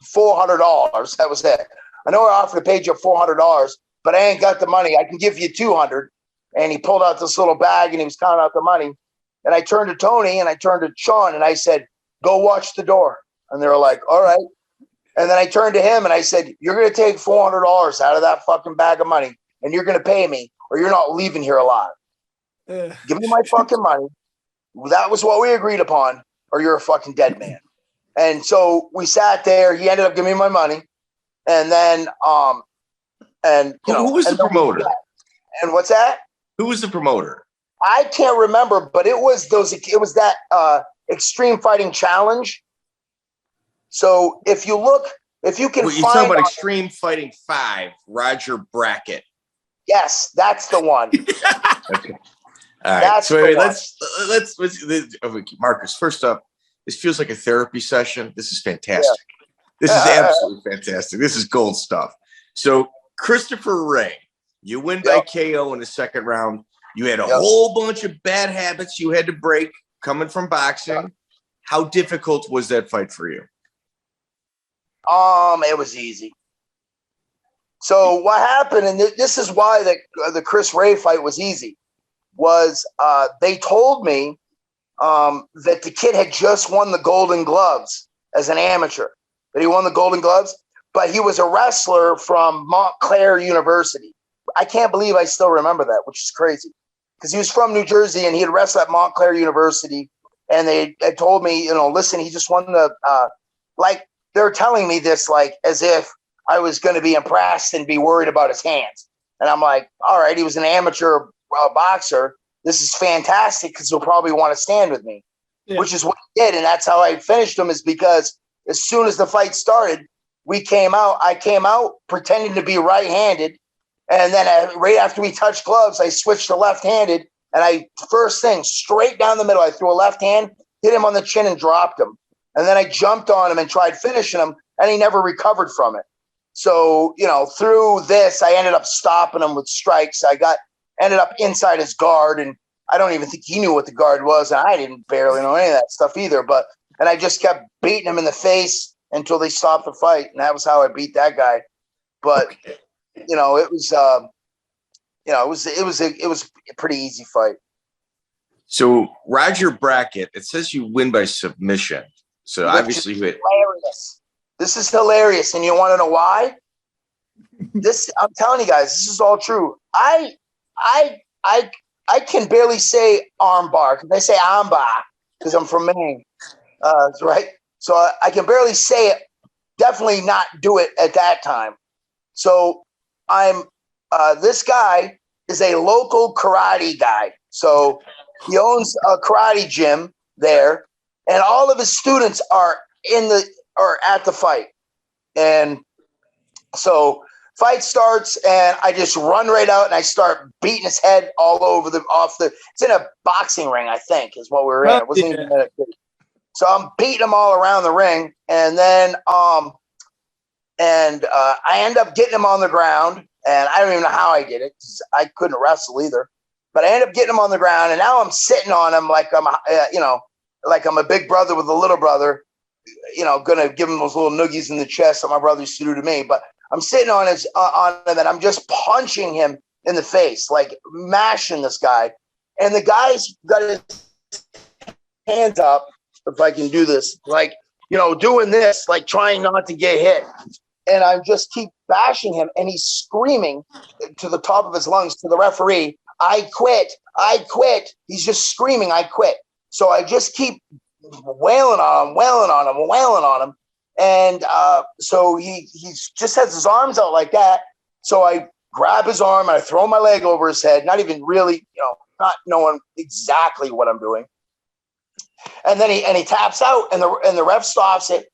$400. That was it. I know I offered to pay you $400, but I ain't got the money. I can give you $200. And he pulled out this little bag and he was counting out the money. And I turned to Tony and I turned to Shaun and I said, "Go watch the door." And they were like, "All right." And then I turned to him and I said, "You're going to take $400 out of that fucking bag of money and you're going to pay me or you're not leaving here alive. Give me my fucking money. That was what we agreed upon, or you're a fucking dead man." And so we sat there. He ended up giving me my money. And then, who was the promoter? And what's that? Who was the promoter? I can't remember, but it was that Xtreme Fighting Challenge. So if you can You're talking about Xtreme Fighting 5, Roger Brackett. Yes, that's the one. Okay. All right. So anyway, let's Marcus, first up, this feels like a therapy session. This is fantastic. Yeah. This is absolutely fantastic. This is gold stuff. So Christopher Rea, you win by KO in the second round. You had a whole bunch of bad habits you had to break coming from boxing. How difficult was that fight for you? It was easy. So what happened, and this is why the Chris Rea fight was easy, was they told me that the kid had just won the Golden Gloves as an amateur. That he won the Golden Gloves, but he was a wrestler from Montclair University. I can't believe I still remember that, which is crazy, because he was from New Jersey and he had wrestled at Montclair University. And they had told me, you know, listen, he just won the like they're telling me this like as if I was going to be impressed and be worried about his hands. And I'm like, all right, he was an amateur boxer. This is fantastic because he'll probably want to stand with me, which is what he did. And that's how I finished him, is because as soon as the fight started, I came out pretending to be right-handed. And then right after we touched gloves, I switched to left-handed. And first thing, straight down the middle, I threw a left hand, hit him on the chin and dropped him. And then I jumped on him and tried finishing him, and he never recovered from it. So, you know, through this, I ended up stopping him with strikes. Ended up inside his guard, and I don't even think he knew what the guard was. And I didn't barely know any of that stuff either. And I just kept beating him in the face until they stopped the fight. And that was how I beat that guy. But, you know, it was a pretty easy fight. So Roger Brackett, it says you win by submission. So obviously you hit. Hilarious. This is hilarious. And you want to know why? I'm telling you guys, this is all true. I can barely say armbar. Because I say armbar because I'm from Maine. Right. So I can barely say it. Definitely not do it at that time. So this guy is a local karate guy. So he owns a karate gym there, and all of his students are at the fight. And so fight starts, and I just run right out and I start beating his head all over it's in a boxing ring, I think, is what we were in. It wasn't even So I'm beating him all around the ring, and then I end up getting him on the ground, and I don't even know how I did it because I couldn't wrestle either. But I ended up getting him on the ground, and now I'm sitting on him like I'm, like I'm a big brother with a little brother, gonna give him those little noogies in the chest that my brother used to do to me. But I'm sitting on him, and I'm just punching him in the face, like mashing this guy. And the guy's got his hands up, if I can do this, like, doing this, like trying not to get hit. And I just keep bashing him, and he's screaming to the top of his lungs to the referee, I quit. I quit. He's just screaming, I quit. So I just keep wailing on him. And so he just has his arms out like that. So I grab his arm and I throw my leg over his head, not even really, not knowing exactly what I'm doing. And then he taps out, and the ref stops it.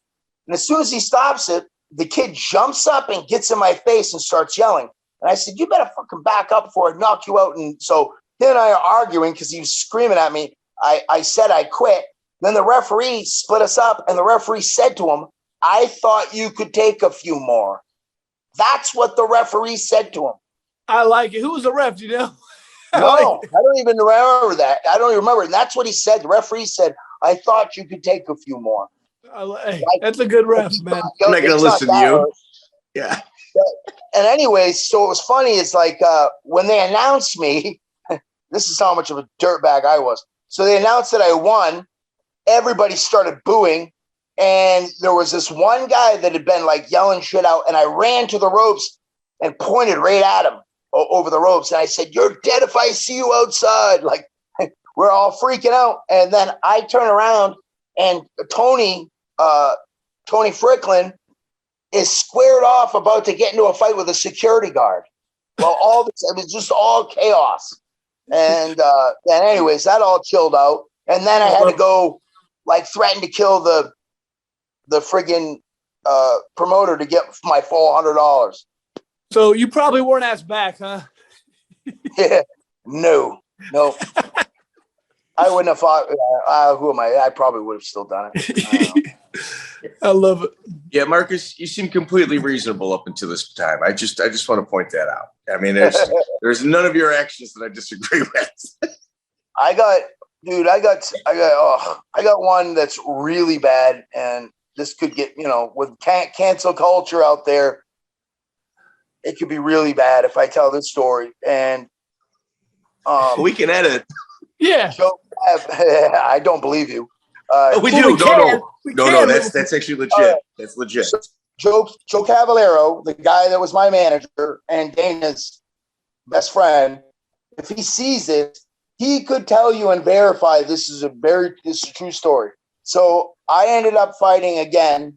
And as soon as he stops it, the kid jumps up and gets in my face and starts yelling. And I said, you better fucking back up before I knock you out. And so him and I are arguing because he was screaming at me. I said I quit. Then the referee split us up, and the referee said to him, I thought you could take a few more. That's what the referee said to him. I like it. Who was the ref, do you know? No, I don't even remember that. I don't even remember. And that's what he said. The referee said, I thought you could take a few more. That's a good ref, man. I'm not going to listen to you. Yeah. And anyways, so it was funny. It's like when they announced me, this is how much of a dirtbag I was. So they announced that I won. Everybody started booing. And there was this one guy that had been like yelling shit out. And I ran to the ropes and pointed right at him over the ropes. And I said, you're dead if I see you outside. Like, we're all freaking out. And then I turn around, and Tony Fryklund is squared off about to get into a fight with a security guard. Well, all this, it was just all chaos. And anyways, that all chilled out. And then I had to go like threaten to kill the friggin' promoter to get my $400. So you probably weren't asked back, huh? Yeah, no. I wouldn't have fought. Who am I? I probably would have still done it. I love it. Yeah, Marcus, you seem completely reasonable up until this time. I just want to point that out. I mean, there's none of your actions that I disagree with. I got one that's really bad, and this could get, with cancel culture out there, it could be really bad if I tell this story. And we can edit. Yeah. I don't believe you. We do. No. That's actually legit. That's legit. So Joe Cavallero, the guy that was my manager and Dana's best friend, if he sees it, he could tell you and verify this is a true story. So I ended up fighting again.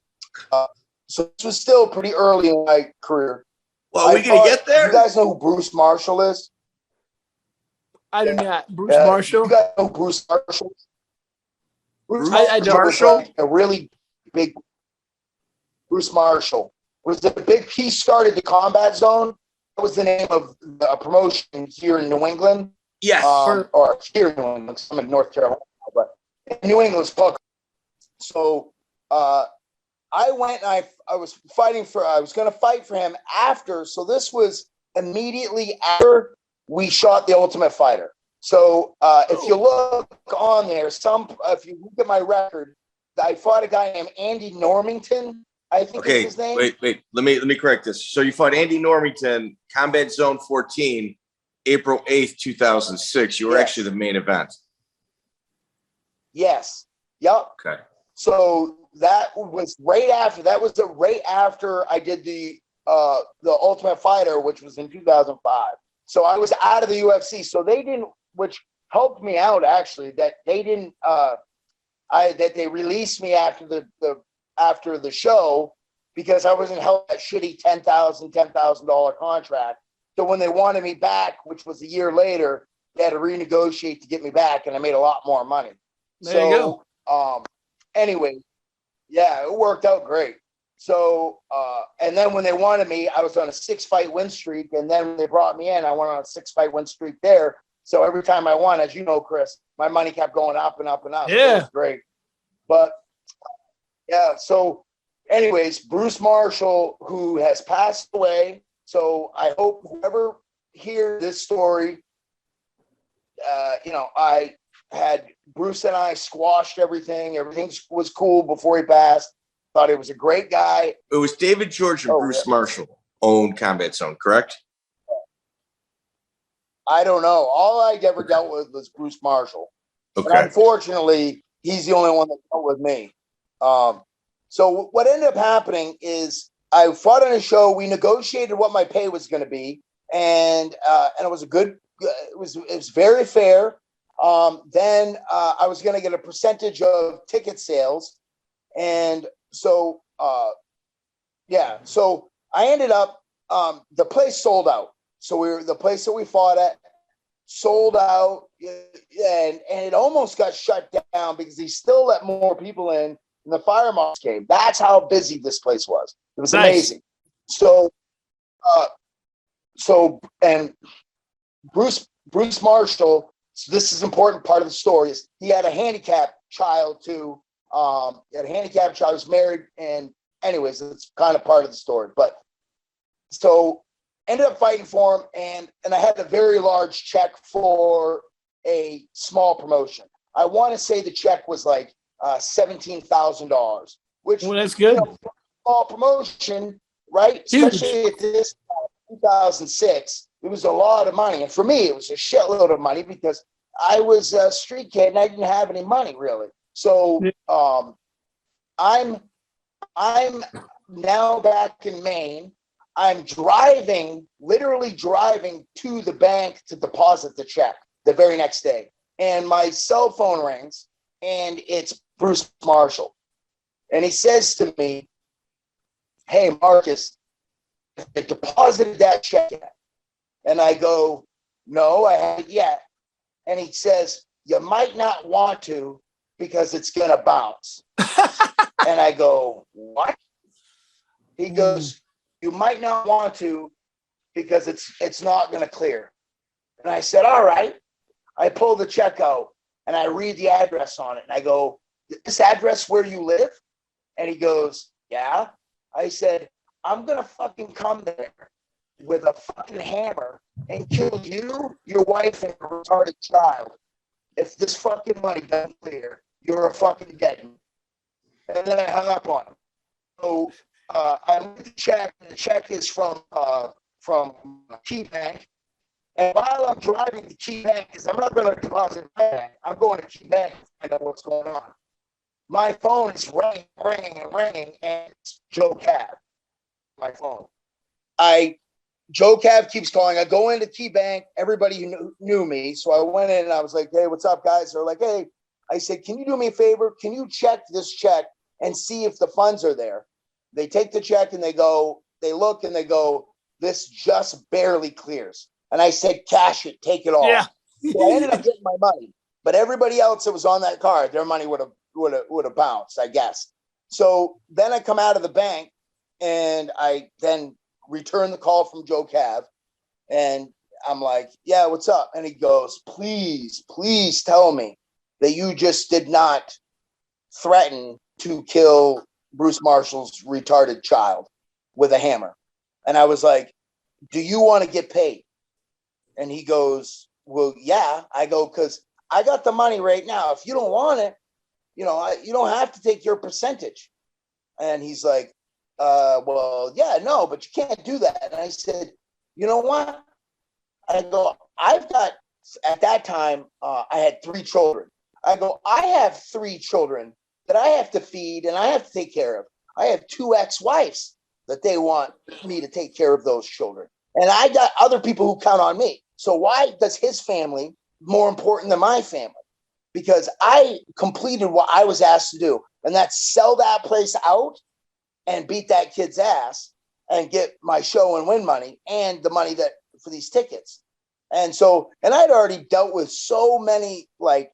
So this was still pretty early in my career. Well, are we going to get there? You guys know who Bruce Marshall is? I do not. Bruce Marshall? You guys know Bruce Marshall? I don't. Was like a really big Bruce Marshall. He started the Combat Zone. That was the name of a promotion here in New England. Yes. Or here in New England. I'm in North Carolina, but in New England, it's called. So I went and I was going to fight for him after. So this was immediately after we shot The Ultimate Fighter. So if you look on there, if you look at my record, I fought a guy named Andy Normington. I think is his name. Wait. Let me correct this. So you fought Andy Normington, Combat Zone 14, April 8th, 2006. You were actually the main event. Yes. Yep. Okay. So that was right after. That was right after I did the Ultimate Fighter, which was in 2005. So I was out of the UFC. So they didn't, which helped me out actually. That they didn't. That they released me after the show because I wasn't held that shitty $10,000 contract. So when they wanted me back, which was a year later, they had to renegotiate to get me back, and I made a lot more money. There you go. Anyway, yeah, it worked out great. So, and then when they wanted me, I was on a 6-fight win streak. And then when they brought me in, I went on a 6-fight win streak there. So every time I won, as you know, Chris, my money kept going up and up and up. Yeah. It was great. But yeah, so anyways, Bruce Marshall, who has passed away. So I hope whoever hears this story, I had Bruce and I squashed everything. Everything was cool before he passed. Thought he was a great guy. It was David George and Bruce Marshall owned Combat Zone, correct? I don't know. All I ever dealt with was Bruce Marshall. Okay. And unfortunately, he's the only one that dealt with me. So what ended up happening is I fought on a show. We negotiated what my pay was going to be, and it was a good. It was very fair. Then I was going to get a percentage of ticket sales, and so So I ended up the place sold out. So the place that we fought at sold out, and it almost got shut down because he still let more people in. And the fire marshal came. That's how busy this place was. It was amazing. So and Bruce Marshall. So this is an important part of the story. Is he had a handicapped child too? He had a handicapped child. He was married, and anyways, it's kind of part of the story. But so ended up fighting for him, and I had a very large check for a small promotion. I want to say the check was like $17,000, which that's good. Small promotion, right? Huge. Especially at this 2006, it was a lot of money, and for me, it was a shitload of money because I was a street kid and I didn't have any money really. So I'm now back in Maine. I'm literally driving to the bank to deposit the check the very next day. And my cell phone rings, and it's Bruce Marshall. And he says to me, "Hey, Marcus, I deposited that check yet?" And I go, "No, I haven't yet." And he says, "You might not want to because it's going to bounce." And I go, "What?" He goes, "You might not want to because it's not going to clear." And I said, "All right." I pull the check out and I read the address on it. And I go, "This address where you live?" And he goes, "Yeah." I said, "I'm going to fucking come there with a fucking hammer and kill you, your wife, and your retarded child. If this fucking money doesn't clear, you're a fucking dead man." And then I hung up on him. So I looked at the check, and the check is from Key Bank. And while I'm driving to Key Bank, because I'm not going to deposit my bank, I'm going to Key Bank to find out what's going on. My phone is ringing, and it's Joe Cab. My phone. Joe Cab keeps calling. I go into Key Bank. Everybody knew me. So I went in and I was like, "Hey, what's up, guys?" They're like, "Hey," I said, "Can you do me a favor? Can you check this check and see if the funds are there?" They take the check and they look and they go, "This just barely clears." And I said, "Cash it, take it all." Yeah. So I ended up getting my money, but everybody else that was on that card, their money would have bounced, I guess. So then I come out of the bank and I then return the call from Joe Cab, and I'm like, "Yeah, what's up?" And he goes, please tell me that you just did not threaten to kill Bruce Marshall's retarded child with a hammer." And I was like, "Do you want to get paid?" And he goes, "Well, yeah." I go, "Because I got the money right now. If you don't want it, you don't have to take your percentage." And he's like, "Well, yeah, no, but you can't do that." And I said, "You know what?" I go, at that time, I had 3 children. I go, "I have 3 children that I have to feed and I have to take care of. I have 2 ex-wives that they want me to take care of those children. And I got other people who count on me. So why does his family more important than my family? Because I completed what I was asked to do, and that's sell that place out and beat that kid's ass and get my show and win money and the money that for these tickets." And I'd already dealt with so many like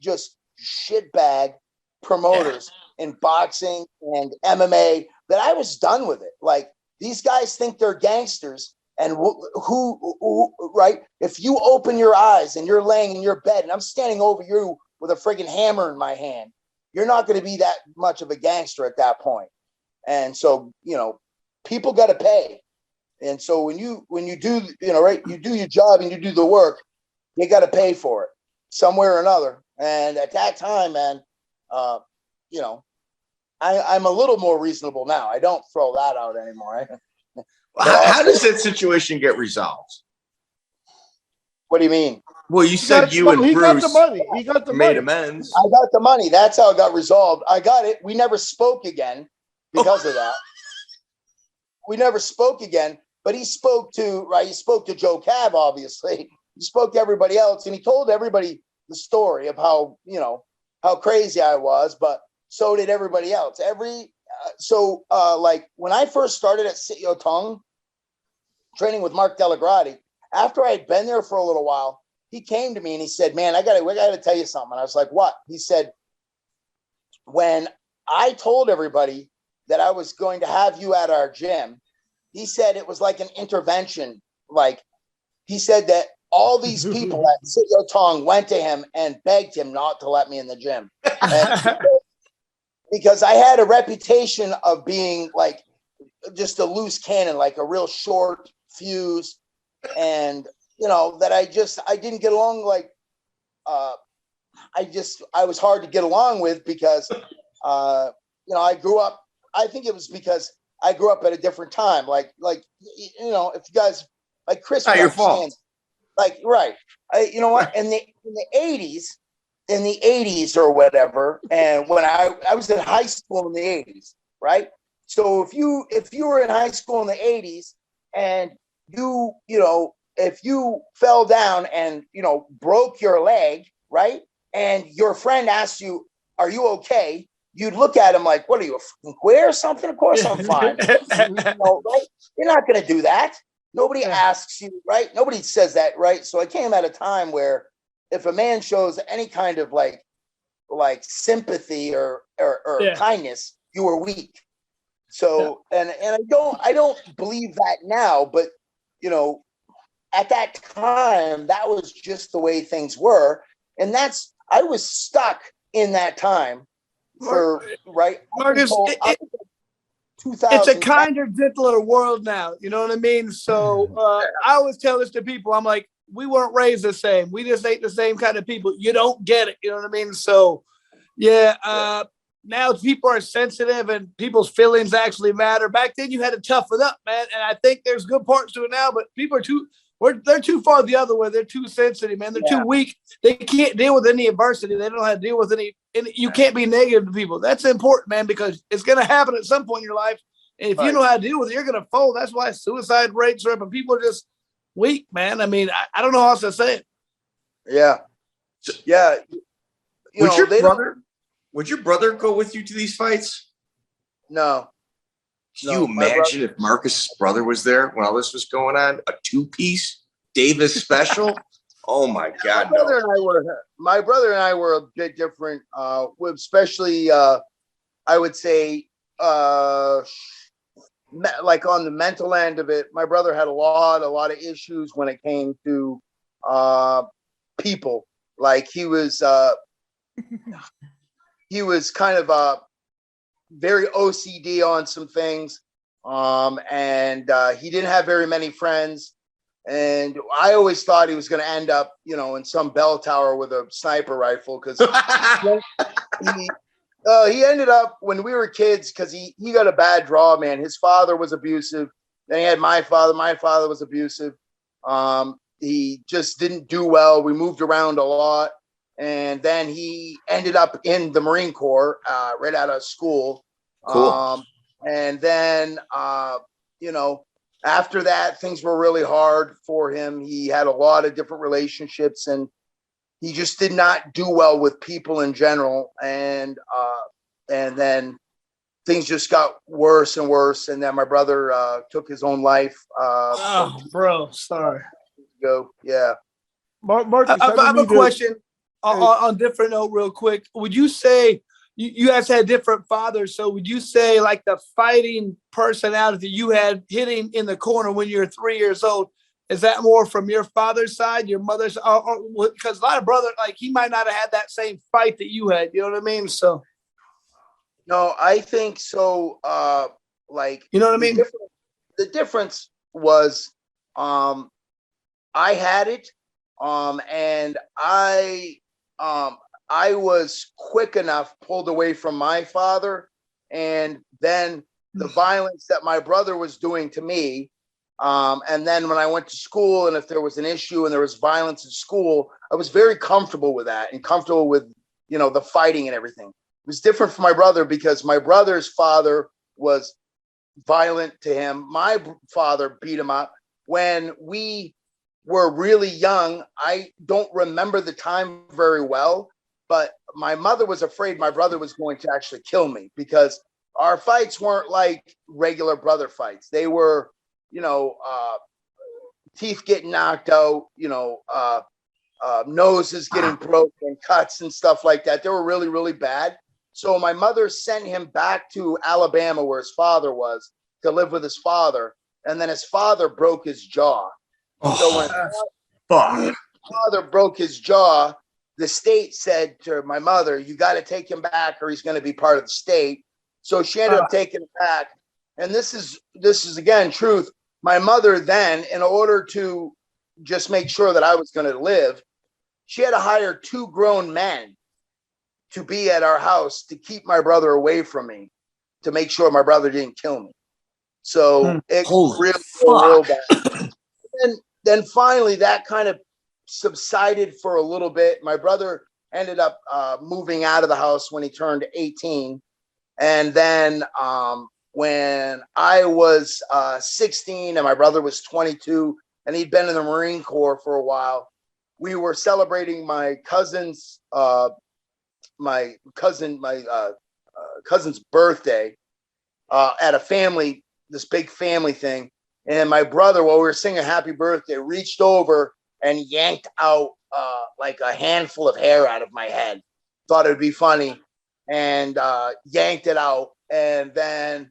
just shitbag promoters in boxing and MMA that I was done with it. Like, these guys think they're gangsters. And who, right? If you open your eyes and you're laying in your bed and I'm standing over you with a friggin' hammer in my hand, you're not going to be that much of a gangster at that point. And so, people got to pay. And so when you do, right, you do your job and you do the work, you got to pay for it somewhere or another. And at that time, man, I'm a little more reasonable now. I don't throw that out anymore. How does that situation get resolved? What do you mean? Well, you said you and Bruce got the money. He got the made money. amends. I got the money. That's how it got resolved. I got it. We never spoke again because of that. We never spoke again, but he spoke to Joe Cav, obviously. He spoke to everybody else, and he told everybody the story of how crazy I was, but so did everybody else. Like when I first started at Sityodang, training with Mark DellaGrotte, after I had been there for a little while, he came to me and he said, man, we got to tell you something. And I was like, what? He said, when I told everybody that I was going to have you at our gym, he said it was like an intervention. Like, he said that all these people at Sityodang went to him and begged him not to let me in the gym. Because I had a reputation of being like just a loose cannon, like a real short fuse. And, that I didn't get along. Like, I was hard to get along with because, I grew up, I think it was because I grew up at a different time. Like, if you guys, like Chris, not your fault. Like, right. You know what? In the 80s or whatever. And when I was in high school in the 80s, right? So if you were in high school in the 80s and if you fell down and, broke your leg, right? And your friend asked you, are you okay? You'd look at him like, what are you, a fucking queer or something? Of course I'm fine. Right? You're not going to do that. Nobody asks you, right? Nobody says that, right? So I came at a time where if a man shows any kind of like sympathy or kindness, you were weak. So, and I don't believe that now, but at that time, that was just the way things were. And I was stuck in that time for, right? Marcus, it's a kinder, gentler world now. You know what I mean? So I always tell this to people. I'm like, we weren't raised the same. We just ain't the same kind of people. You don't get it. You know what I mean? So, now people are sensitive and people's feelings actually matter. Back then, you had to toughen up, man. And I think there's good parts to it now, but people are they're too far the other way. They're too sensitive, man. They're too weak. They can't deal with any adversity. They don't know how to deal with any. And you can't be negative to people. That's important, man, because it's going to happen at some point in your life. And if you know how to deal with it, you're going to fold. That's why suicide rates are up and people are just weak, man. I mean, I don't know how else to say it. Yeah. Yeah. Would your brother go with you to these fights? No. Can you imagine if Marcus' brother was there when all this was going on? A two-piece Davis special? Oh my God! My brother and I were a bit different. Especially, I would say, like on the mental end of it, my brother had a lot of issues when it came to people. Like he was kind of very OCD on some things, and he didn't have very many friends. And I always thought he was going to end up, in some bell tower with a sniper rifle because he ended up when we were kids because he got a bad draw, man. His father was abusive. Then he had my father. My father was abusive. He just didn't do well. We moved around a lot. And then he ended up in the Marine Corps right out of school. Cool. And then, after that, things were really hard for him. He had a lot of different relationships and he just did not do well with people in general. And then things just got worse and worse. And then my brother took his own life. Sorry. Yeah. Marcus, I have a question. On different note, real quick, would you say you guys had different fathers? So would you say like the fighting personality you had hitting in the corner when you were 3 years old, is that more from your father's side, your mother's? Because a lot of brothers, like he might not have had that same fight that you had. You know what I mean? So No, I think so. Like, You know what I mean? The difference was, I had it, and I was quick enough pulled away from my father, and then the violence that my brother was doing to me. And then when I went to school, and if there was an issue and there was violence in school, I was very comfortable with that and comfortable with, the fighting and everything. It was different for my brother because my brother's father was violent to him. My father beat him up. When we were really young, I don't remember the time very well, but my mother was afraid my brother was going to actually kill me because our fights weren't like regular brother fights. They were, teeth getting knocked out, noses getting broken, cuts and stuff like that. They were really, really bad. So my mother sent him back to Alabama where his father was to live with his father. And then his father broke his jaw. So when his father broke his jaw, the state said to my mother, you got to take him back or he's going to be part of the state. So she ended up taking him back. And this is again, truth. My mother then, in order to just make sure that I was going to live, she had to hire 2 grown men to be at our house to keep my brother away from me, to make sure my brother didn't kill me. So it real bad. And then finally that kind of subsided for a little bit. My brother ended up moving out of the house when he turned 18. And then when I was 16 and my brother was 22 and he'd been in the Marine Corps for a while, we were celebrating my cousin's cousin's birthday at a this big family thing. And my brother, while we were singing happy birthday, reached over and yanked out like a handful of hair out of my head. Thought it would be funny and yanked it out. And then,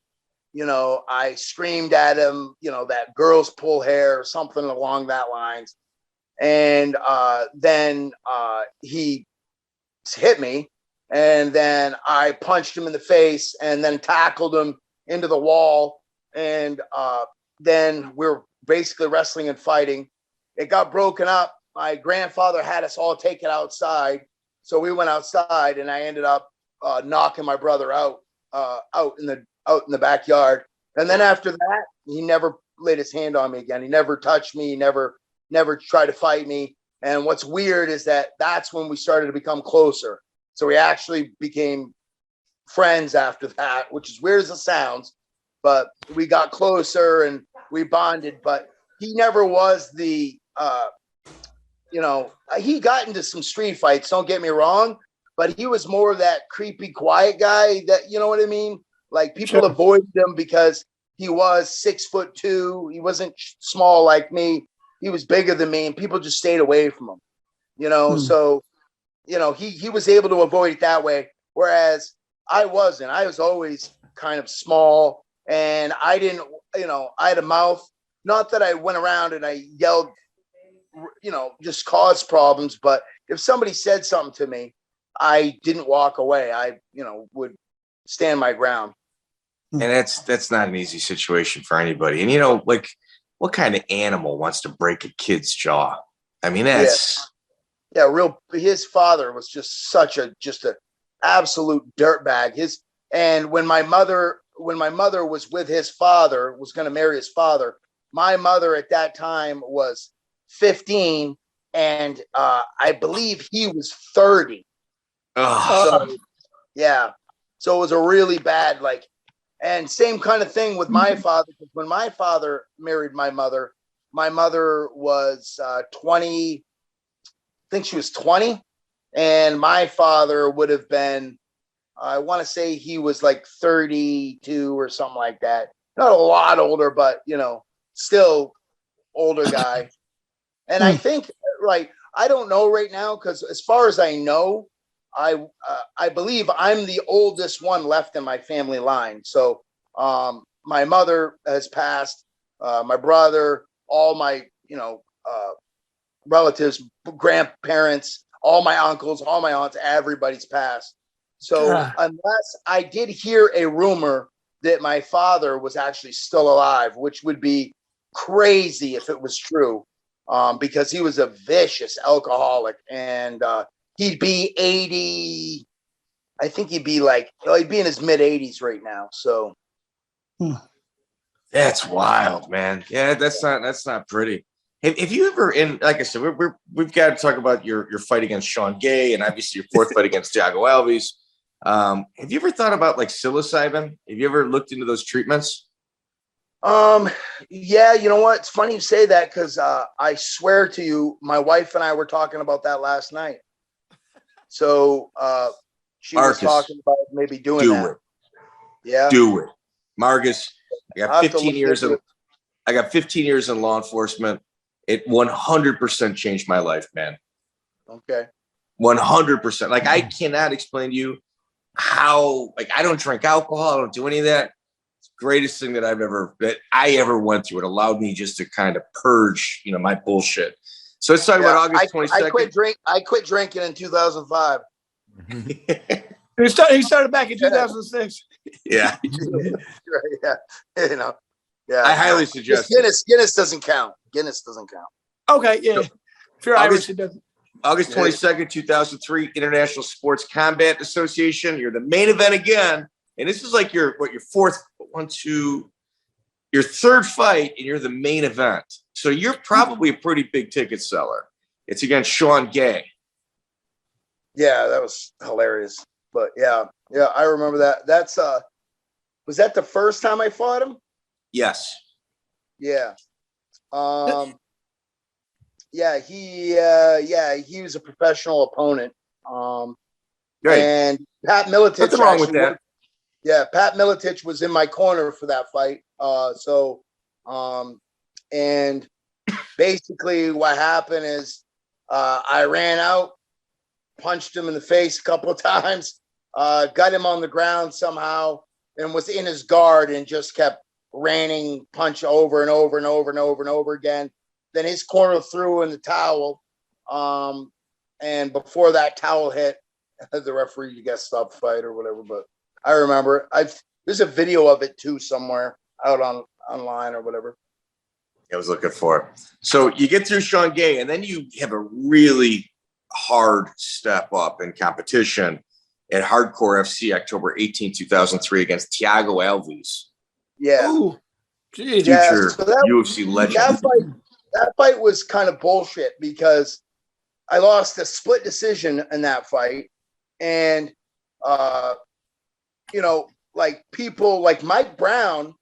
I screamed at him, that girls pull hair or something along that lines. And then he hit me. And then I punched him in the face and then tackled him into the wall. And then we were basically wrestling and fighting. It got broken up. My grandfather had us all taken outside. So we went outside and I ended up knocking my brother out in the backyard. And then after that, he never laid his hand on me again. He never touched me. He never tried to fight me. And what's weird is that's when we started to become closer. So we actually became friends after that, which is weird as it sounds, but we got closer and we bonded. But he never was the, he got into some street fights, don't get me wrong, but he was more of that creepy, quiet guy that, you know what I mean? Like people avoided him because he was 6'2". He wasn't small like me. He was bigger than me and people just stayed away from him, So, he was able to avoid it that way. Whereas I wasn't. I was always kind of small and I didn't, I had a mouth. Not that I went around and I yelled, just caused problems. But if somebody said something to me, I didn't walk away. I, would stand my ground. And that's not an easy situation for anybody. And, like, what kind of animal wants to break a kid's jaw? I mean, that's... Yeah, his father was just just a absolute dirtbag. And when my mother was with his father, was going to marry his father, my mother at that time was 15 and I believe he was 30. So, yeah. So it was a really bad, and same kind of thing with my father. Because when my father married my mother was 20. I think she was 20 and my father would have been, I want to say he was like 32 or something like that. Not a lot older, but still older guy. And I think I don't know right now. Cause as far as I know, I believe I'm the oldest one left in my family line. So, my mother has passed, my brother, all my, relatives, grandparents, all my uncles, all my aunts, everybody's passed. So unless I did hear a rumor that my father was actually still alive, which would be crazy if it was true, because he was a vicious alcoholic, and he'd be 80. I think he'd be he'd be in his mid 80s right now. So that's wild, man. Yeah, that's not pretty. Have you ever, and like I said, we've got to talk about your fight against Shaun Gay, and obviously your fourth fight against Thiago Alves. Have you ever thought about like psilocybin? Have you ever looked into those treatments? Yeah, you know what? It's funny you say that, because I swear to you, my wife and I were talking about that last night. So she was talking about maybe doing that. It. Yeah. Do it. Marcus, I got 15 years in law enforcement. It 100% changed my life, man. Okay. 100%. Like, I cannot explain to you how, like, I don't drink alcohol. I don't do any of that. It's the greatest thing that I ever went through. It allowed me just to kind of purge, my bullshit. So let's talk about August 22nd. I quit drinking in 2005. He started back in 2006. Yeah. Yeah. Yeah. I highly suggest Guinness doesn't count. Guinness doesn't count. Okay, yeah. If you're Irish, it doesn't. August 22nd, 2003, International Sports Combat Association. You're the main event again. And this is like your third fight, and you're the main event. So you're probably a pretty big ticket seller. It's against Shaun Gay. Yeah, that was hilarious. But yeah, I remember that. That's was that the first time I fought him? Yes. Yeah. Yeah, he was a professional opponent. Right. And Pat Miletich. Nothing wrong with that. Yeah, Pat Miletich was in my corner for that fight. And basically what happened is I ran out, punched him in the face a couple of times, got him on the ground somehow, and was in his guard and just kept raining punch over and over and over and over and over again. Then his corner threw in the towel. And before that towel hit, the referee, stopped the fight or whatever. But I remember there's a video of it too somewhere out online or whatever. I was looking for it. So you get through Shaun Gay, and then you have a really hard step up in competition at Hardcore FC October 18, 2003 against Thiago Alves. Yeah. Ooh, geez. Future UFC legend. That fight was kind of bullshit because I lost a split decision in that fight. And, like people like Mike Brown,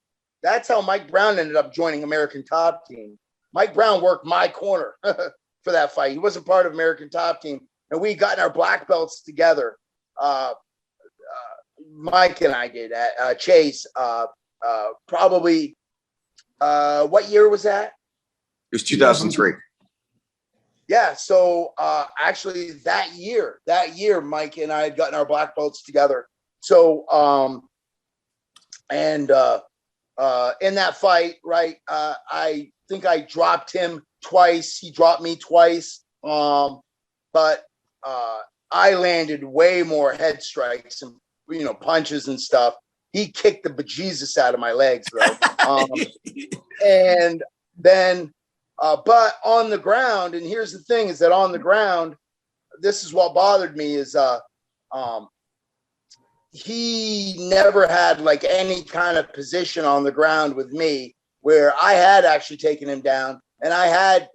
that's how Mike Brown ended up joining American Top Team. Mike Brown worked my corner for that fight. He wasn't part of American Top Team. And we got our black belts together. Mike and I did at Chase. Probably, what year was that? It was 2003. Yeah. So actually that year, Mike and I had gotten our black belts together. So, in that fight, right, I think I dropped him twice. He dropped me twice. But I landed way more head strikes and, punches and stuff. He kicked the bejesus out of my legs, though. And then, but on the ground, and here's the thing, is that on the ground, this is what bothered me is, he never had like any kind of position on the ground with me where I had actually taken him down, and I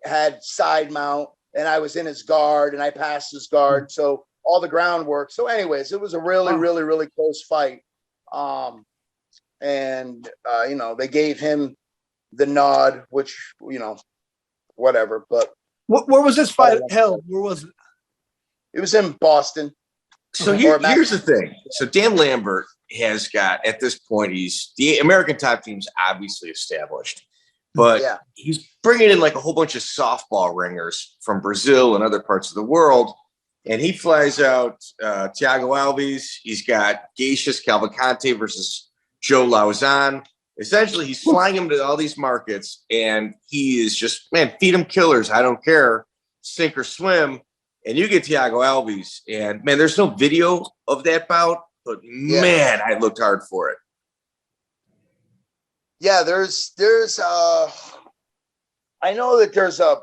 had side mount, and I was in his guard, and I passed his guard. So all the groundwork. So anyways, it was a really, really, really close fight. And they gave him the nod, which, whatever. But where was this fight held? Where was it? It was in Boston. So here's the thing. So Dan Lambert has got, at this point, the American Top Team's obviously established, but he's bringing in like a whole bunch of softball ringers from Brazil and other parts of the world. And he flies out Thiago Alves. He's got Gacius Cavalcante versus Joe Lauzon. Essentially, he's flying him to all these markets, and he is just, man, feed him killers. I don't care, sink or swim. and you get Thiago Alves, and man, there's no video of that bout, but man, I looked hard for it. Yeah, there's I know that there's a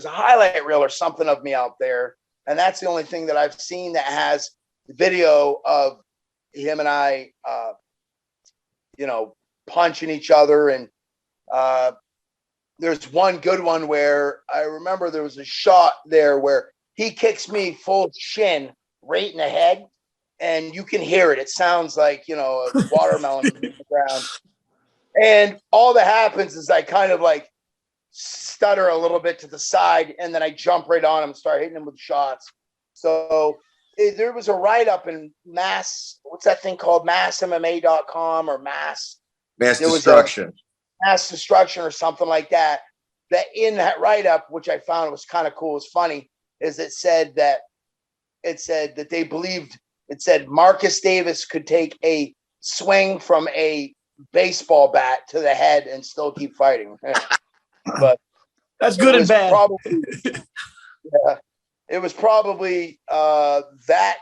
highlight reel or something of me out there, and that's the only thing that I've seen that has video of him and I, punching each other. And there's one good one where I remember there was a shot there where he kicks me full shin right in the head, and you can hear it. It sounds like, a watermelon in the ground. And all that happens is I kind of like stutter a little bit to the side, and then I jump right on him and start hitting him with shots. So there was a write-up in what's that thing called? MassMMA.com or Mass Destruction. Mass Destruction or something like that. That in that write-up, which I found was kind of cool, was funny, is it said that they believed, it said Marcus Davis could take a swing from a baseball bat to the head and still keep fighting. But that's good and bad. It was probably that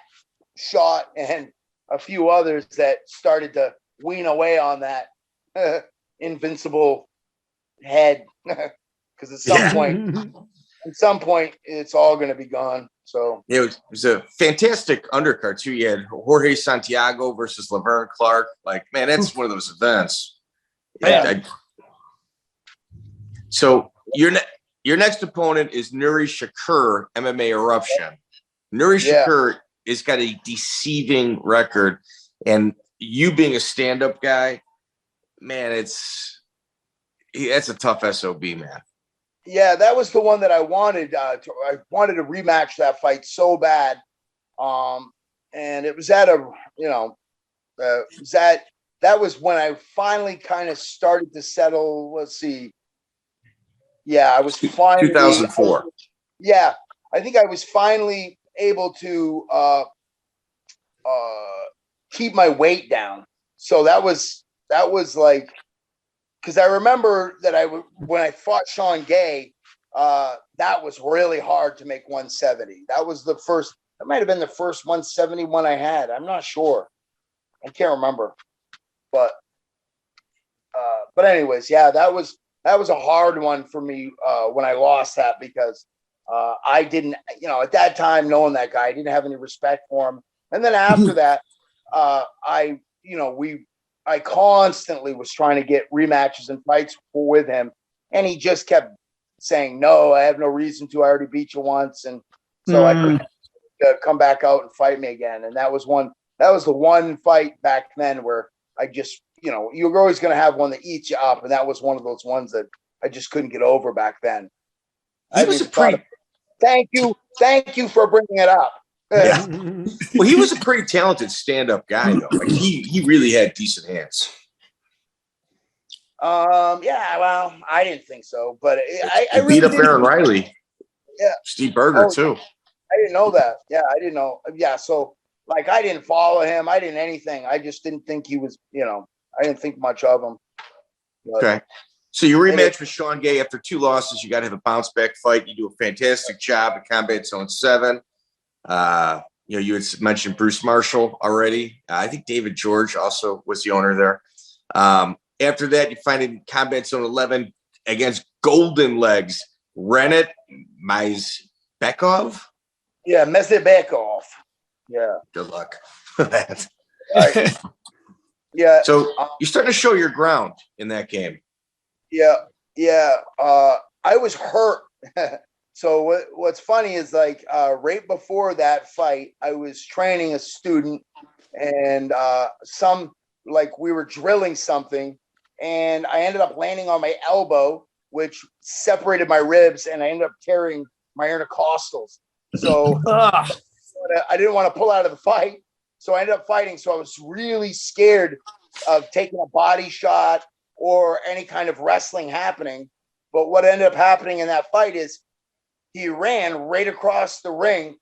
shot and a few others that started to wean away on that invincible head, because at some point it's all going to be gone. So it was a fantastic undercard too. You had Jorge Santiago versus Laverne Clark. Like, man, that's one of those events. Yeah. So your next opponent is Nuri Shakir, MMA Eruption. Nuri Shakir has got a deceiving record, and you being a stand-up guy, man, that's a tough SOB, man. Yeah, that was the one that I wanted. I wanted to rematch that fight so bad, and it was at that was when I finally kind of started to settle. Let's see. Yeah, I was finally 2004. Yeah, I think I was finally able to keep my weight down. So that was like, because I remember that when I fought Shaun Gay, that was really hard to make 170. That might have been the first 171 I had. I'm not sure. I can't remember. But anyways, yeah, that was a hard one for me when I lost that, because I didn't, at that time, knowing that guy, I didn't have any respect for him. And then after that, I constantly was trying to get rematches and fights with him, and he just kept saying, no, I have no reason to. I already beat you once. And so I couldn't come back out and fight me again. And that was the one fight back then where I just, you're always going to have one that eats you up. And that was one of those ones that I just couldn't get over back then. Thank you for bringing it up. Yeah. Well, he was a pretty talented stand-up guy, though. Like he really had decent hands. Yeah, well, I didn't think so, but I beat really up Aaron Riley. Yeah, Steve Berger too. I didn't know that. Yeah, I didn't know. Yeah, so like I didn't follow him. I didn't anything. I just didn't think he was. I didn't think much of him. But, okay. So you rematch with Shaun Gay after 2 losses. You got to have a bounce back fight. You do a fantastic job at Combat Zone 7. You had mentioned Bruce Marshall already. I think David George also was the owner there. After that, you find in Combat Zone 11 against Golden Legs, Renat Myzabekov. Yeah, Myzabekov. Yeah. Good luck with that. Right. Yeah. So you're starting to show your ground in that game. Yeah. I was hurt. So what's funny is like right before that fight, I was training a student, and we were drilling something, and I ended up landing on my elbow, which separated my ribs, and I ended up tearing my intercostals. So I didn't want to pull out of the fight, so I ended up fighting. So I was really scared of taking a body shot or any kind of wrestling happening. But what ended up happening in that fight is he ran right across the ring,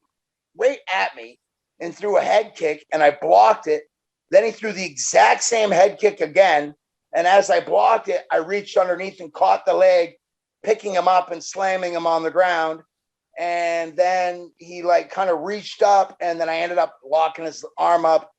right at me, and threw a head kick, and I blocked it. Then he threw the exact same head kick again. And as I blocked it, I reached underneath and caught the leg, picking him up and slamming him on the ground. and then he like kind of reached up, and then I ended up locking his arm up,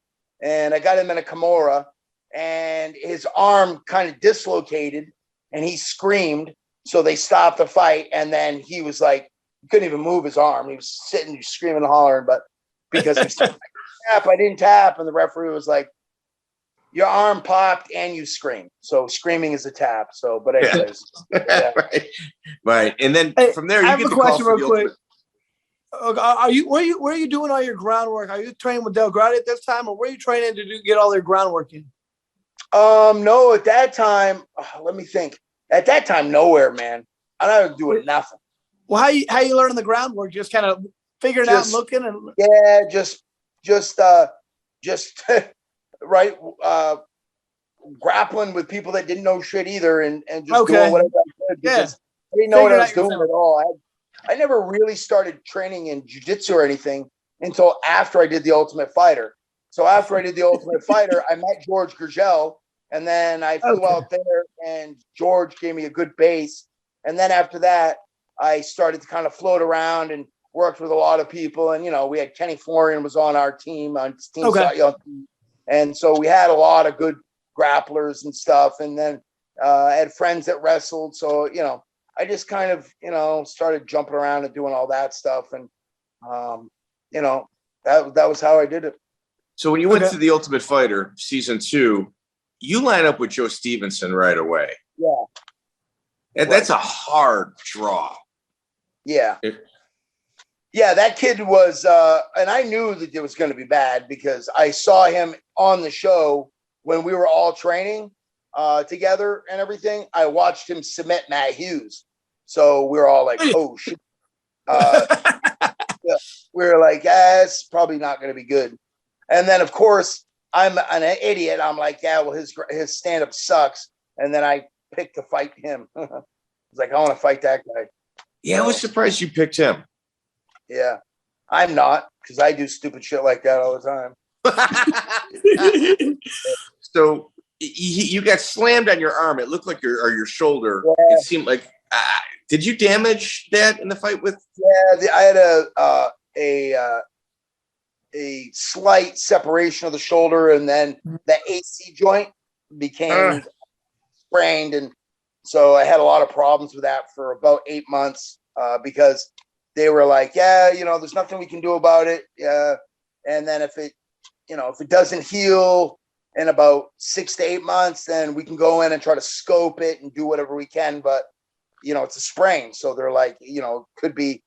and I got him in a Kimura, and his arm kind of dislocated, and he screamed. So they stopped the fight, and then he was like, he couldn't even move his arm. He was sitting, screaming and hollering, but because he said, I didn't tap, and the referee was like, your arm popped and you screamed. So screaming is a tap. So, but anyways, yeah. Right. And then from there, I you have get a the question call real for the quick. Are you where are you doing all your groundwork? Are you training with DellaGrotte at this time, or where are you training to get all their groundwork in? No, at that time, let me think. At that time, nowhere, man. I don't do it nothing. Well, how you learning the groundwork? Just kind of figuring out and looking and just right, grappling with people that didn't know shit either, and just doing whatever I could because I didn't know what I was doing at all. I never really started training in jiu-jitsu or anything until after I did The Ultimate Fighter. So after I did The Ultimate Fighter, I met Jorge Gurgel, and then I flew out there, and George gave me a good base. And then after that, I started to kind of float around and worked with a lot of people. And, we had Kenny Florian was on our team, on Team Sityodang. And so we had a lot of good grapplers and stuff. And then I had friends that wrestled. So, I just kind of, started jumping around and doing all that stuff. And, that was how I did it. So when you went to The Ultimate Fighter season 2, you line up with Joe Stevenson right away. Yeah. And that's a hard draw. Yeah. Yeah, that kid was, and I knew that it was going to be bad because I saw him on the show when we were all training together and everything. I watched him submit Matt Hughes. So we were all like, oh, shit. We were like, it's probably not going to be good. And then, of course, I'm an idiot. I'm like, well, his stand-up sucks. And then I picked to fight him. I was like, I want to fight that guy. Yeah, I was surprised you picked him. Yeah, I'm not, because I do stupid shit like that all the time. So you got slammed on your arm. It looked like your shoulder. Yeah. It seemed like. Did you damage that in the fight with? Yeah, I had a slight separation of the shoulder, and then the AC joint became sprained, and so I had a lot of problems with that for about 8 months because they were like, there's nothing we can do about it. Yeah, and then if it doesn't heal in about 6 to 8 months, then we can go in and try to scope it and do whatever we can, but it's a sprain, so they're like, could be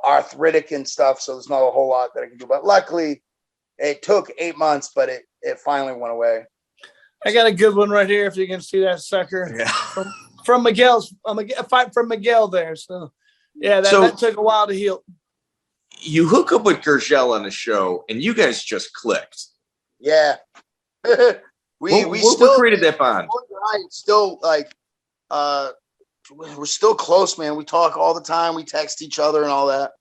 arthritic and stuff, so there's not a whole lot that I can do. But luckily, it took 8 months, but it finally went away. I got a good one right here if you can see that sucker. Yeah. From Miguel's a fight from Miguel there. So yeah, that took a while to heal. You hook up with Gurgel on the show, and you guys just clicked. Yeah. we still created that bond. Still like we're still close, man. We talk all the time. We text each other and all that.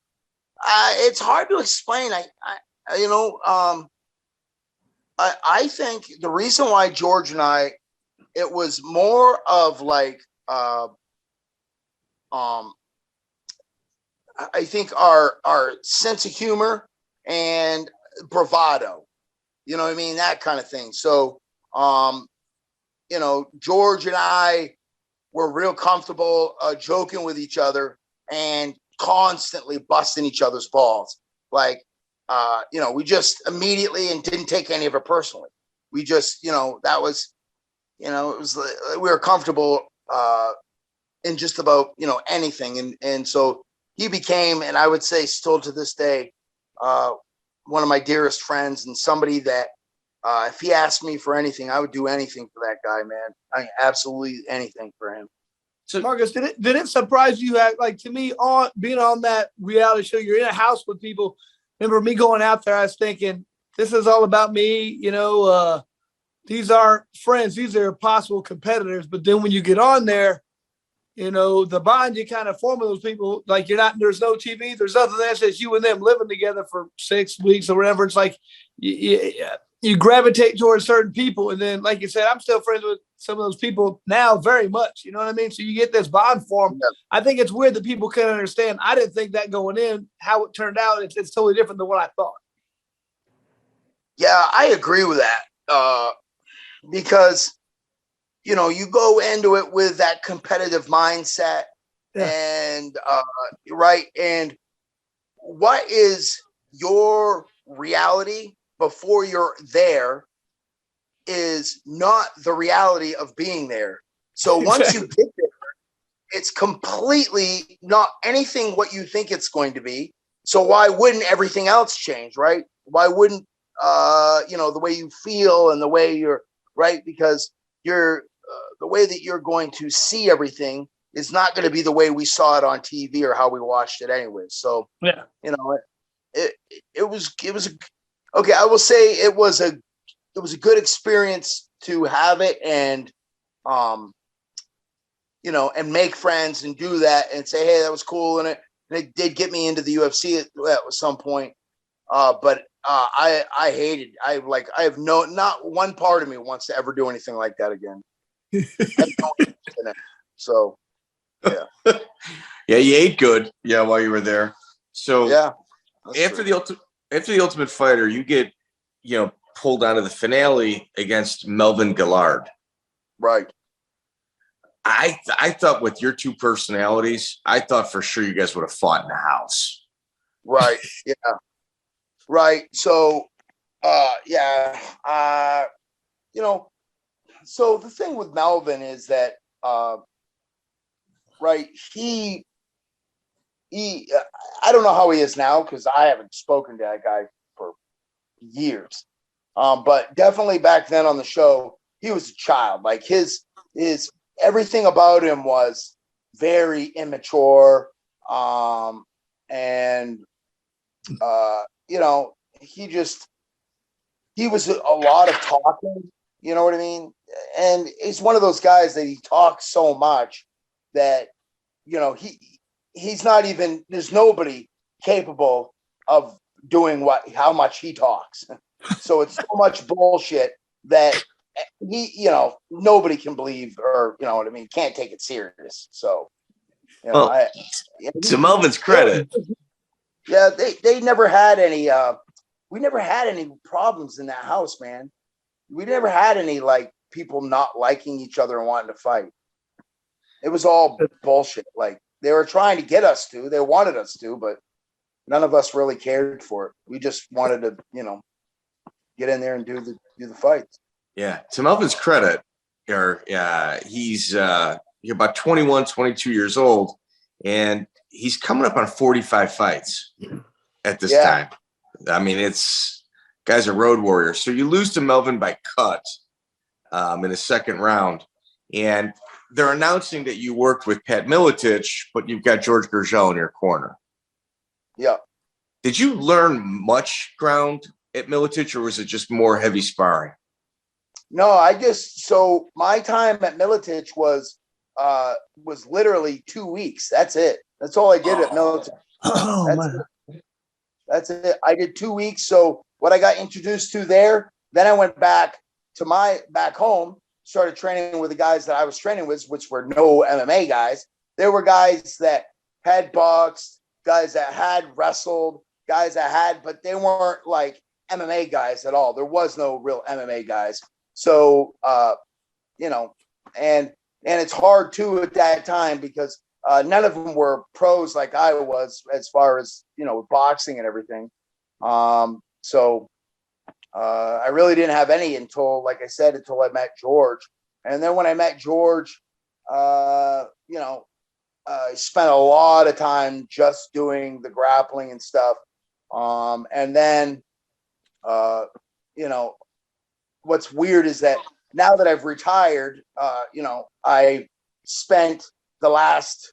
It's hard to explain. I think the reason why George and I, it was more of like, I think our sense of humor and bravado, what I mean? That kind of thing. So, George and I were real comfortable joking with each other and constantly busting each other's balls. Like, we just immediately and didn't take any of it personally. We just, that was, it was, we were comfortable in just about, anything. And so he became, and I would say still to this day, one of my dearest friends, and somebody that if he asked me for anything, I would do anything for that guy, man. Absolutely anything for him. So Marcus, did it surprise you? Like, to me, being on that reality show, you're in a house with people. Remember me going out there, I was thinking, this is all about me. These aren't friends. These are possible competitors. But then when you get on there, the bond you kind of form with those people, like there's no TV, there's nothing that's just you and them living together for 6 weeks or whatever. It's like, you gravitate towards certain people. And then, like you said, I'm still friends with some of those people now very much. You know what I mean? So you get this bond form. Yeah. I think it's weird that people can't understand. I didn't think that going in, how it turned out. It's totally different than what I thought. Yeah, I agree with that. Because, you know, you go into it with that competitive mindset. Yeah. And, right. And what is your reality before you're there is not the reality of being there. So once you get there, it's completely not anything what you think it's going to be. So why wouldn't everything else change, right? Why wouldn't, you know, the way you feel and the way you're, right? Because you're, the way that you're going to see everything is not going to be the way we saw it on TV or how we watched it anyway. So, Yeah, you know, it was okay. I will say it was a good experience to have it and, you know, and make friends and do that and say, hey, that was cool. And it did get me into the UFC at some point. But I have not one part of me wants to ever do anything like that again. So, yeah. Yeah, you ate good. Yeah, while you were there. So Yeah. after the Ultimate Fighter, you get, you know, pulled onto the finale against Melvin Guillard. Right. I thought with your two personalities, I thought for sure you guys would have fought in the house. Right. Yeah. Right. So, yeah. You know, so the thing with Melvin is that, right, he I don't know how he is now because I haven't spoken to that guy for years. But definitely back then on the show, he was a child. Like his everything about him was very immature. And you know, he was a lot of talking, you know what I mean? And he's one of those guys that he talks so much that, you know, he's not even, there's nobody capable of doing how much he talks. So it's so much bullshit that he, you know, nobody can believe, or, you know what I mean? Can't take it serious. So, you know, Well, to Melvin's credit. Yeah. They never had any, we never had any problems in that house, man. We never had any like people not liking each other and wanting to fight. It was all bullshit. Like they were trying to get us to, they wanted us to, but none of us really cared for it. We just wanted to, you know, get in there and do the fights. Yeah. To Melvin's credit, he's about 21, 22 years old, and he's coming up on 45 fights at this time. I mean, guy's a road warrior. So you lose to Melvin by cut in the second round, and they're announcing that you worked with Pat Miletich, but you've got Jorge Gurgel in your corner. Yeah. Did you learn much ground at Miletich, or was it just more heavy sparring? No, so my time at Miletich was literally 2 weeks. That's it. That's all I did at Miletich. That's it. I did 2 weeks. So what I got introduced to there, then I went back home, started training with the guys that I was training with, which were no MMA guys. There were guys that had boxed, guys that had wrestled, but they weren't like MMA guys at all. There was no real MMA guys. So, you know, and it's hard too at that time because none of them were pros like I was as far as, you know, boxing and everything. So I really didn't have any until I met George. And then when I met George, you know, I spent a lot of time just doing the grappling and stuff. And then, you know, what's weird is that now that I've retired, you know, I spent the last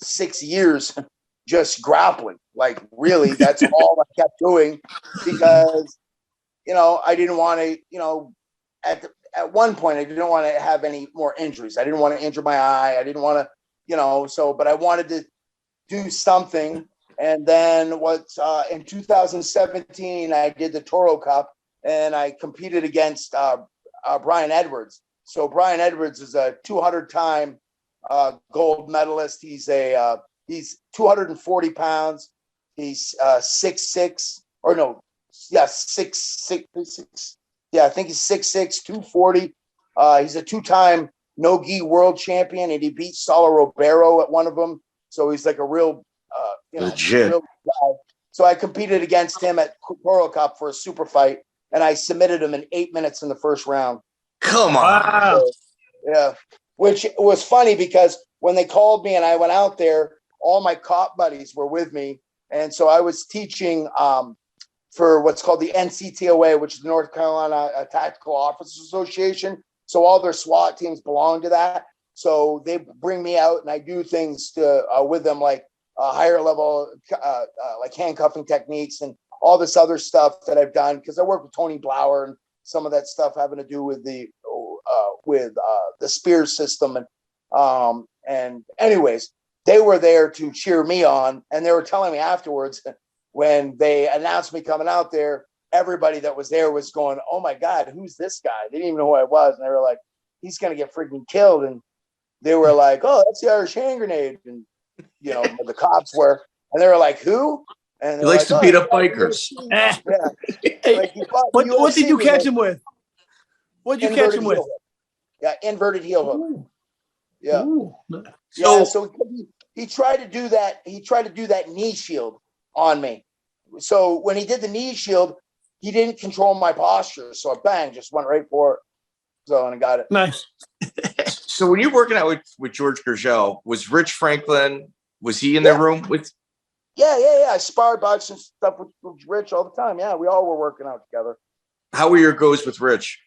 6 years just grappling. Like really, that's all I kept doing because, you know, I didn't want to, you know, at one point, I didn't want to have any more injuries. I didn't want to injure my eye. I didn't want to, you know, but I wanted to do something. And then in 2017, I did the Toro Cup and I competed against Brian Edwards. So Brian Edwards is a 200-time gold medalist. He's 240 pounds. He's 6'6", or no, yeah, 6'6". Yeah, I think he's 6'6", 240. He's a 2-time no-gi world champion, and he beat Saulo Ribeiro at one of them. So he's like a real, legit real guy. So I competed against him at Coral Cup for a super fight, and I submitted him in 8 minutes in the first round. Come on. Wow. So, yeah, which was funny because when they called me and I went out there, all my cop buddies were with me. And so I was teaching for what's called the NCTOA, which is the North Carolina Tactical Officers Association. So all their SWAT teams belong to that. So they bring me out and I do things with them, like higher level, like handcuffing techniques and all this other stuff that I've done, because I work with Tony Blauer and some of that stuff having to do with the spear system. And anyways, they were there to cheer me on, and they were telling me afterwards when they announced me coming out there, everybody that was there was going, "Oh my God, who's this guy?" They didn't even know who I was, and they were like, "He's gonna get freaking killed." And they were like, "Oh, that's the Irish hand grenade," and the cops were, and they were like, "Who?" And He likes to beat up bikers. Yeah. Hey, what did you catch him with? What did you catch him with? Yeah, inverted heel hook. Ooh. Yeah. Ooh. So he tried to do that. He tried to do that knee shield on me. So when he did the knee shield, he didn't control my posture. So I bang, just went right for it. So, and I got it. Nice. So when you're working out with Jorge Gurgel, was Rich Franklin, was he in the room with? Yeah. I sparred box and stuff with Rich all the time. Yeah, we all were working out together. How were your goes with Rich?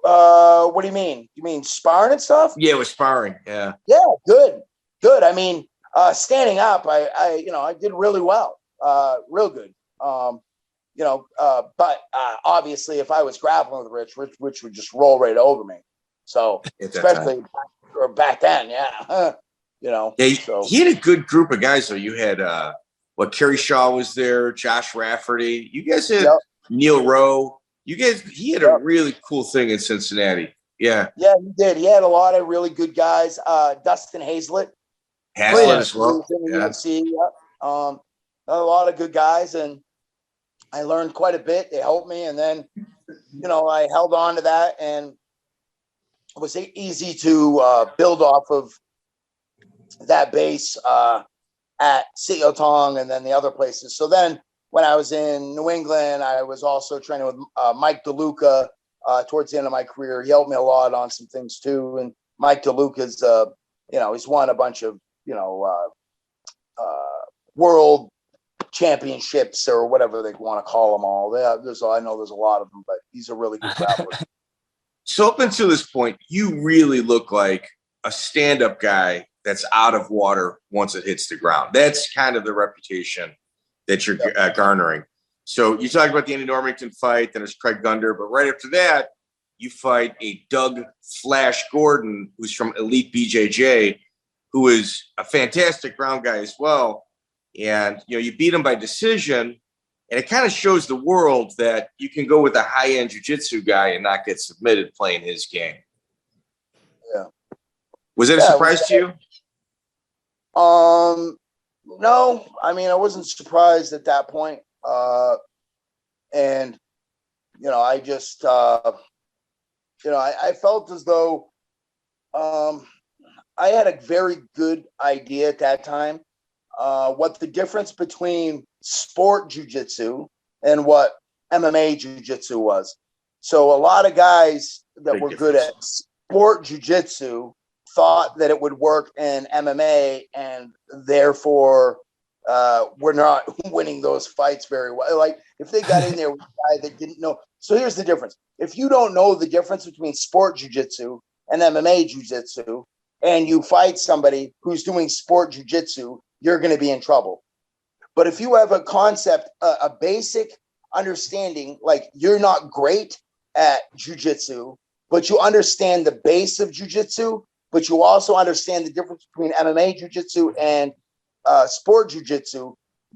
What do you mean? You mean sparring and stuff? Yeah, with sparring. Yeah. Yeah, good. I mean, standing up, I did really well. Real good. But obviously, if I was grappling with Rich would just roll right over me. So especially back then, yeah. Yeah, so. he had a good group of guys though. You had Kerry Shaw was there, Josh Rafferty. You guys had Neil Rowe. He had a really cool thing in Cincinnati. Yeah. Yeah, he did. He had a lot of really good guys. Dustin Hazlett as well. In the UFC, a lot of good guys, and I learned quite a bit. They helped me, and then I held on to that, and it was easy to build off of that base at Sityodang and then the other places. So then when I was in New England, I was also training with Mike DeLuca towards the end of my career. He helped me a lot on some things too. And Mike DeLuca's, he's won a bunch of, world championships or whatever they want to call them all. I know there's a lot of them, but he's a really good grappler. So up until this point, you really look like a stand-up guy that's out of water once it hits the ground. That's kind of the reputation that you're garnering. So you talked about the Andy Normington fight, then it's Craig Gunder, but right after that, you fight a Doug Flash Gordon, who's from Elite BJJ, who is a fantastic ground guy as well. And, you beat him by decision, and it kind of shows the world that you can go with a high-end jiu-jitsu guy and not get submitted playing his game. Yeah. Was that a surprise to you? No, I mean, I wasn't surprised at that point. And, I just, I felt as though I had a very good idea at that time what the difference between sport jiu-jitsu and what MMA jiu-jitsu was. So a lot of guys that were good at sport jiu-jitsu thought that it would work in MMA, and therefore we're not winning those fights very well. Like if they got in there with a guy that didn't know. So here's the difference. If you don't know the difference between sport jiu-jitsu and MMA jiu-jitsu, and you fight somebody who's doing sport jiu-jitsu, you're going to be in trouble. But if you have a concept, a basic understanding, like you're not great at jiu-jitsu, but you understand the base of jiu-jitsu, but you also understand the difference between MMA jiu-jitsu and sport jiu-jitsu,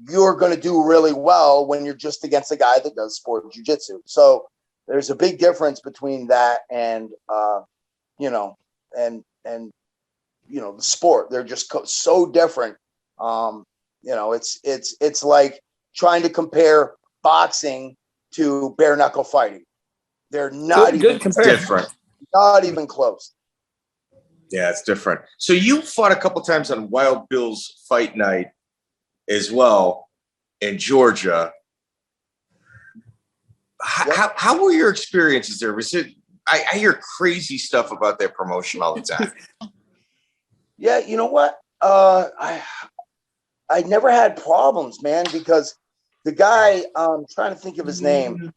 you're going to do really well when you're just against a guy that does sport jiu-jitsu. So there's a big difference between that and, the sport. They're just so different. It's like trying to compare boxing to bare knuckle fighting. They're not even different. Not even close. Yeah, it's different. So you fought a couple times on Wild Bill's fight night as well in Georgia. How were your experiences there? Was it? I hear crazy stuff about that promotion all the time. Yeah, you know what? I never had problems, man, because the guy, I'm trying to think of his name.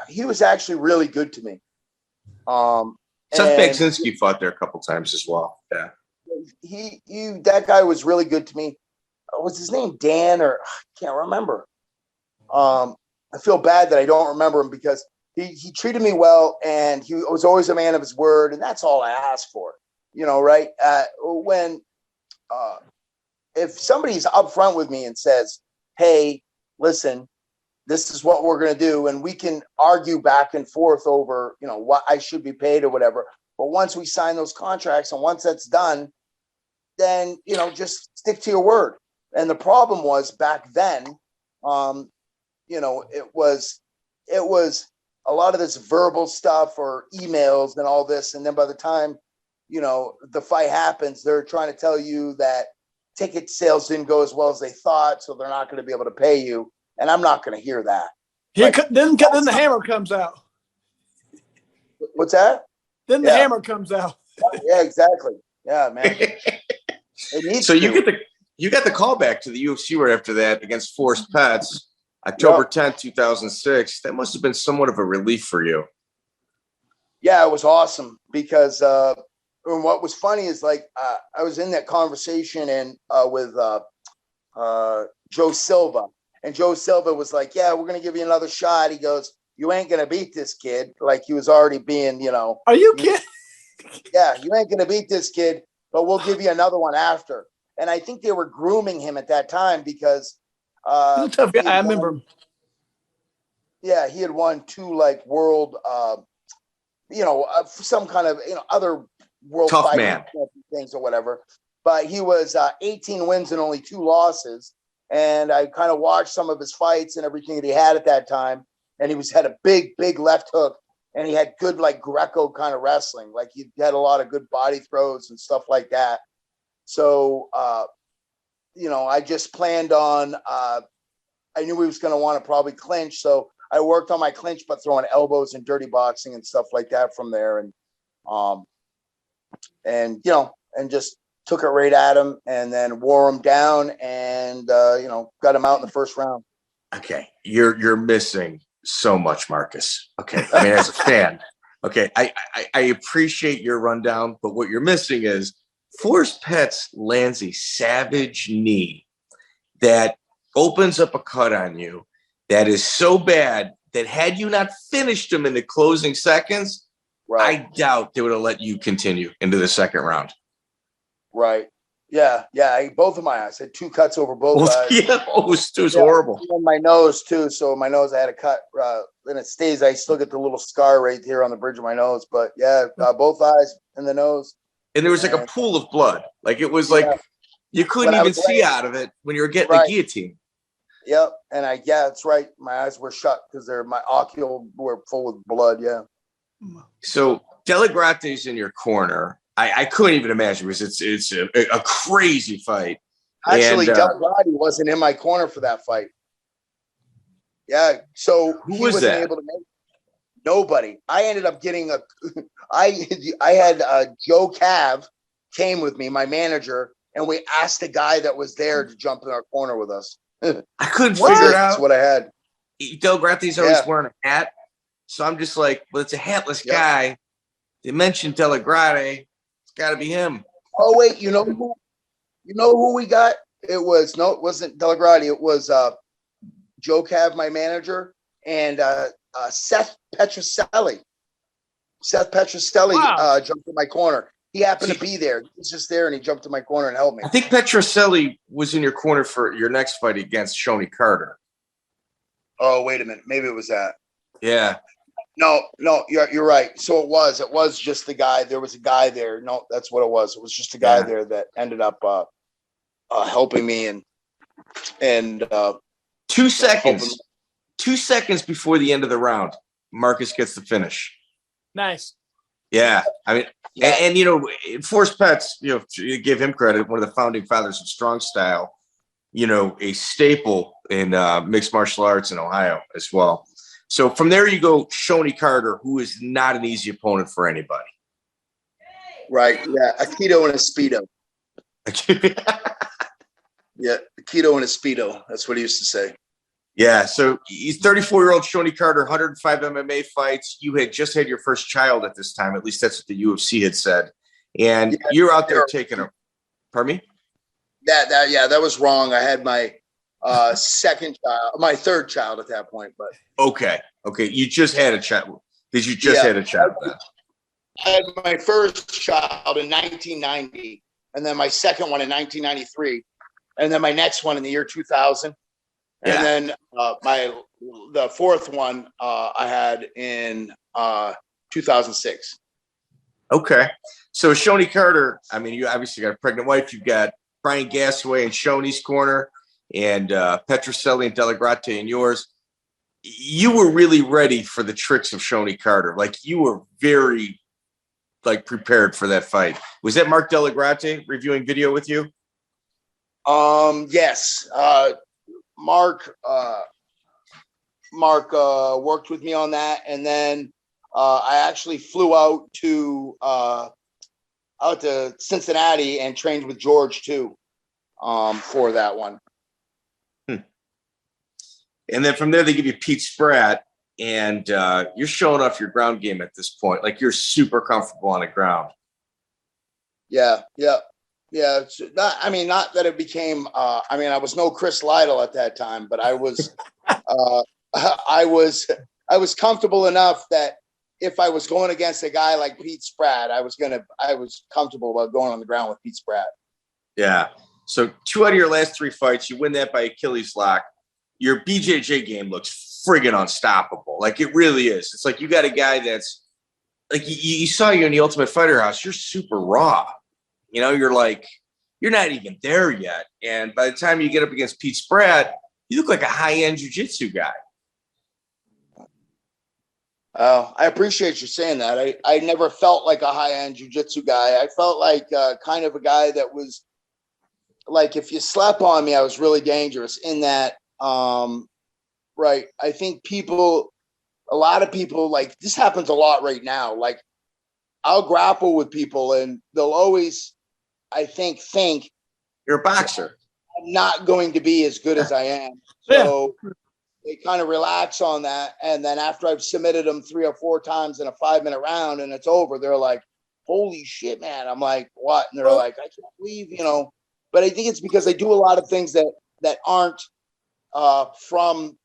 He was actually really good to me. Seth Bagzinski fought there a couple times as well. Yeah. That guy was really good to me. Was his name Dan or I can't remember. I feel bad that I don't remember him because he treated me well and he was always a man of his word. And that's all I asked for, right? If somebody's upfront with me and says, hey, listen, this is what we're going to do. And we can argue back and forth over, what I should be paid or whatever. But once we sign those contracts and once that's done, then, just stick to your word. And the problem was back then, it was a lot of this verbal stuff or emails and all this. And then by the time, the fight happens, they're trying to tell you that ticket sales didn't go as well as they thought. So they're not going to be able to pay you. And I'm not going to hear that. Then the hammer comes out. What's that? Then the hammer comes out. Yeah, exactly. Yeah, man. So you got the call back to the UFC right after that against Forrest Petz, October 10th, 2006. That must have been somewhat of a relief for you. Yeah, it was awesome because what was funny is I was in that conversation and with Joe Silva. And Joe Silva was like, yeah, we're going to give you another shot. He goes, you ain't going to beat this kid. Like he was already being, Are you kidding? Yeah, you ain't going to beat this kid, but we'll give you another one after. And I think they were grooming him at that time because he's a tough guy. I remember him. Yeah, he had won 2 world, some kind of, other world tough man things or whatever. But he was 18 wins and only 2 losses. And I kind of watched some of his fights and everything that he had at that time. And he had a big, big left hook. And he had good, Greco kind of wrestling. He had a lot of good body throws and stuff like that. So, I just planned on, I knew he was going to want to probably clinch. So I worked on my clinch, but throwing elbows and dirty boxing and stuff like that from there. And just took it right at him and then wore him down and, got him out in the first round. Okay. You're missing so much, Marcus. Okay. I mean, as a fan, okay. I appreciate your rundown, but what you're missing is Forrest Petz lands a savage knee that opens up a cut on you that is so bad that had you not finished him in the closing seconds, right, I doubt they would have let you continue into the second round. Right. Yeah. Yeah. Both of my eyes had 2 cuts over both eyes. Yeah. It was horrible. And my nose too. So my nose, I had a cut and it stays. I still get the little scar right here on the bridge of my nose, but yeah, both eyes and the nose. And there was a pool of blood. It was you couldn't even see out of it when you were getting the guillotine. Yep. And that's right. My eyes were shut because my ocule were full of blood. Yeah. So DellaGrotte's in your corner. I couldn't even imagine because it's a crazy fight. Actually, DellaGrotte wasn't in my corner for that fight. Yeah, so who he was wasn't that? Able to make nobody. I ended up getting I had Joe Cav came with me, my manager, and we asked the guy that was there to jump in our corner with us. I couldn't figure it out. That's what I had. DellaGrotte's always wearing a hat, so I'm just like, well, it's a hatless guy. They mentioned DellaGrotte. It's got to be him. Oh wait, you know who we got? It wasn't DellaGrotte. It was Joe Cav, my manager, and Seth Petroselli. Seth Petroselli jumped in my corner. he happened to be there. He was just there, and he jumped in my corner and helped me. I think Petroselli was in your corner for your next fight against Shaun Carter. Oh, wait a minute. Maybe it was that. Yeah. No, you're right. So it was just the guy. There was a guy there. No, that's what it was. It was just a guy there that ended up helping me and 2 seconds. 2 seconds before the end of the round, Marcus gets the finish. Nice. Yeah. I mean, and you know, Forrest Petz, you know, to give him credit, one of the founding fathers of strong style, you know, a staple in mixed martial arts in Ohio as well. So from there you go, Shaun Carter, who is not an easy opponent for anybody. Right. Yeah. A keto and a Speedo. Yeah. A keto and a Speedo. That's what he used to say. Yeah. So he's 34-year-old Shaun Carter, 105 MMA fights. You had just had your first child at this time. At least that's what the UFC had said. And you're out there taking a, pardon me? That was wrong. I had my second child, my third child at that point, but okay. You just had a child. Did you just had a child then? I had my first child in 1990, and then my second one in 1993, and then my next one in the year 2000, and then the fourth one I had in 2006. Okay, so Shaun Carter. I mean, you obviously got a pregnant wife. You've got Brian Gasaway in Shoney's corner, and Petroselli and DellaGrotte in yours. You were really ready for the tricks of Shaun Carter. Like, you were very prepared for that fight. Was that Mark DellaGrotte reviewing video with you? Yes. Mark worked with me on that, and then I actually flew out to Cincinnati and trained with George too, for that one. And then from there, they give you Pete Spratt, and you're showing off your ground game at this point. Like, you're super comfortable on the ground. Yeah. It's not, I mean, not that it became. I mean, I was no Chris Lytle at that time, but I was. I was comfortable enough that if I was going against a guy like Pete Spratt, I was comfortable about going on the ground with Pete Spratt. Yeah. So 2 out of your last 3 fights, you win that by Achilles lock. Your BJJ game looks friggin' unstoppable. Like, it really is. It's like you got a guy that's like, you saw you in the Ultimate Fighter House. You're super raw. You know, you're not even there yet. And by the time you get up against Pete Spratt, you look like a high-end jiu-jitsu guy. Oh, I appreciate you saying that. I never felt like a high-end jiu-jitsu guy. I felt like kind of a guy that was like, if you slept on me, I was really dangerous in that. Right. I think a lot of people, like, this happens a lot right now. Like, I'll grapple with people and they'll always, I think you're a boxer. I'm not going to be as good as I am. So they kind of relax on that. And then after I've submitted them 3 or 4 times in a 5-minute round and it's over, they're like, holy shit, man. I'm like, what? And they're like, I can't believe, but I think it's because I do a lot of things that aren't from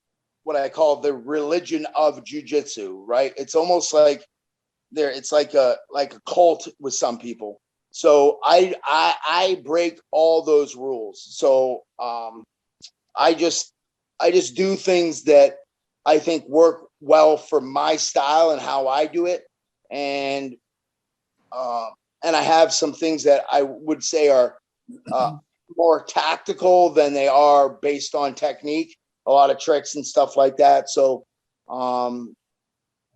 what I call the religion of jiu-jitsu, right? It's almost like it's like a cult with some people. So I break all those rules. So I just do things that I think work well for my style and how I do it. And I have some things that I would say are more tactical than they are based on technique, a lot of tricks and stuff like that. So,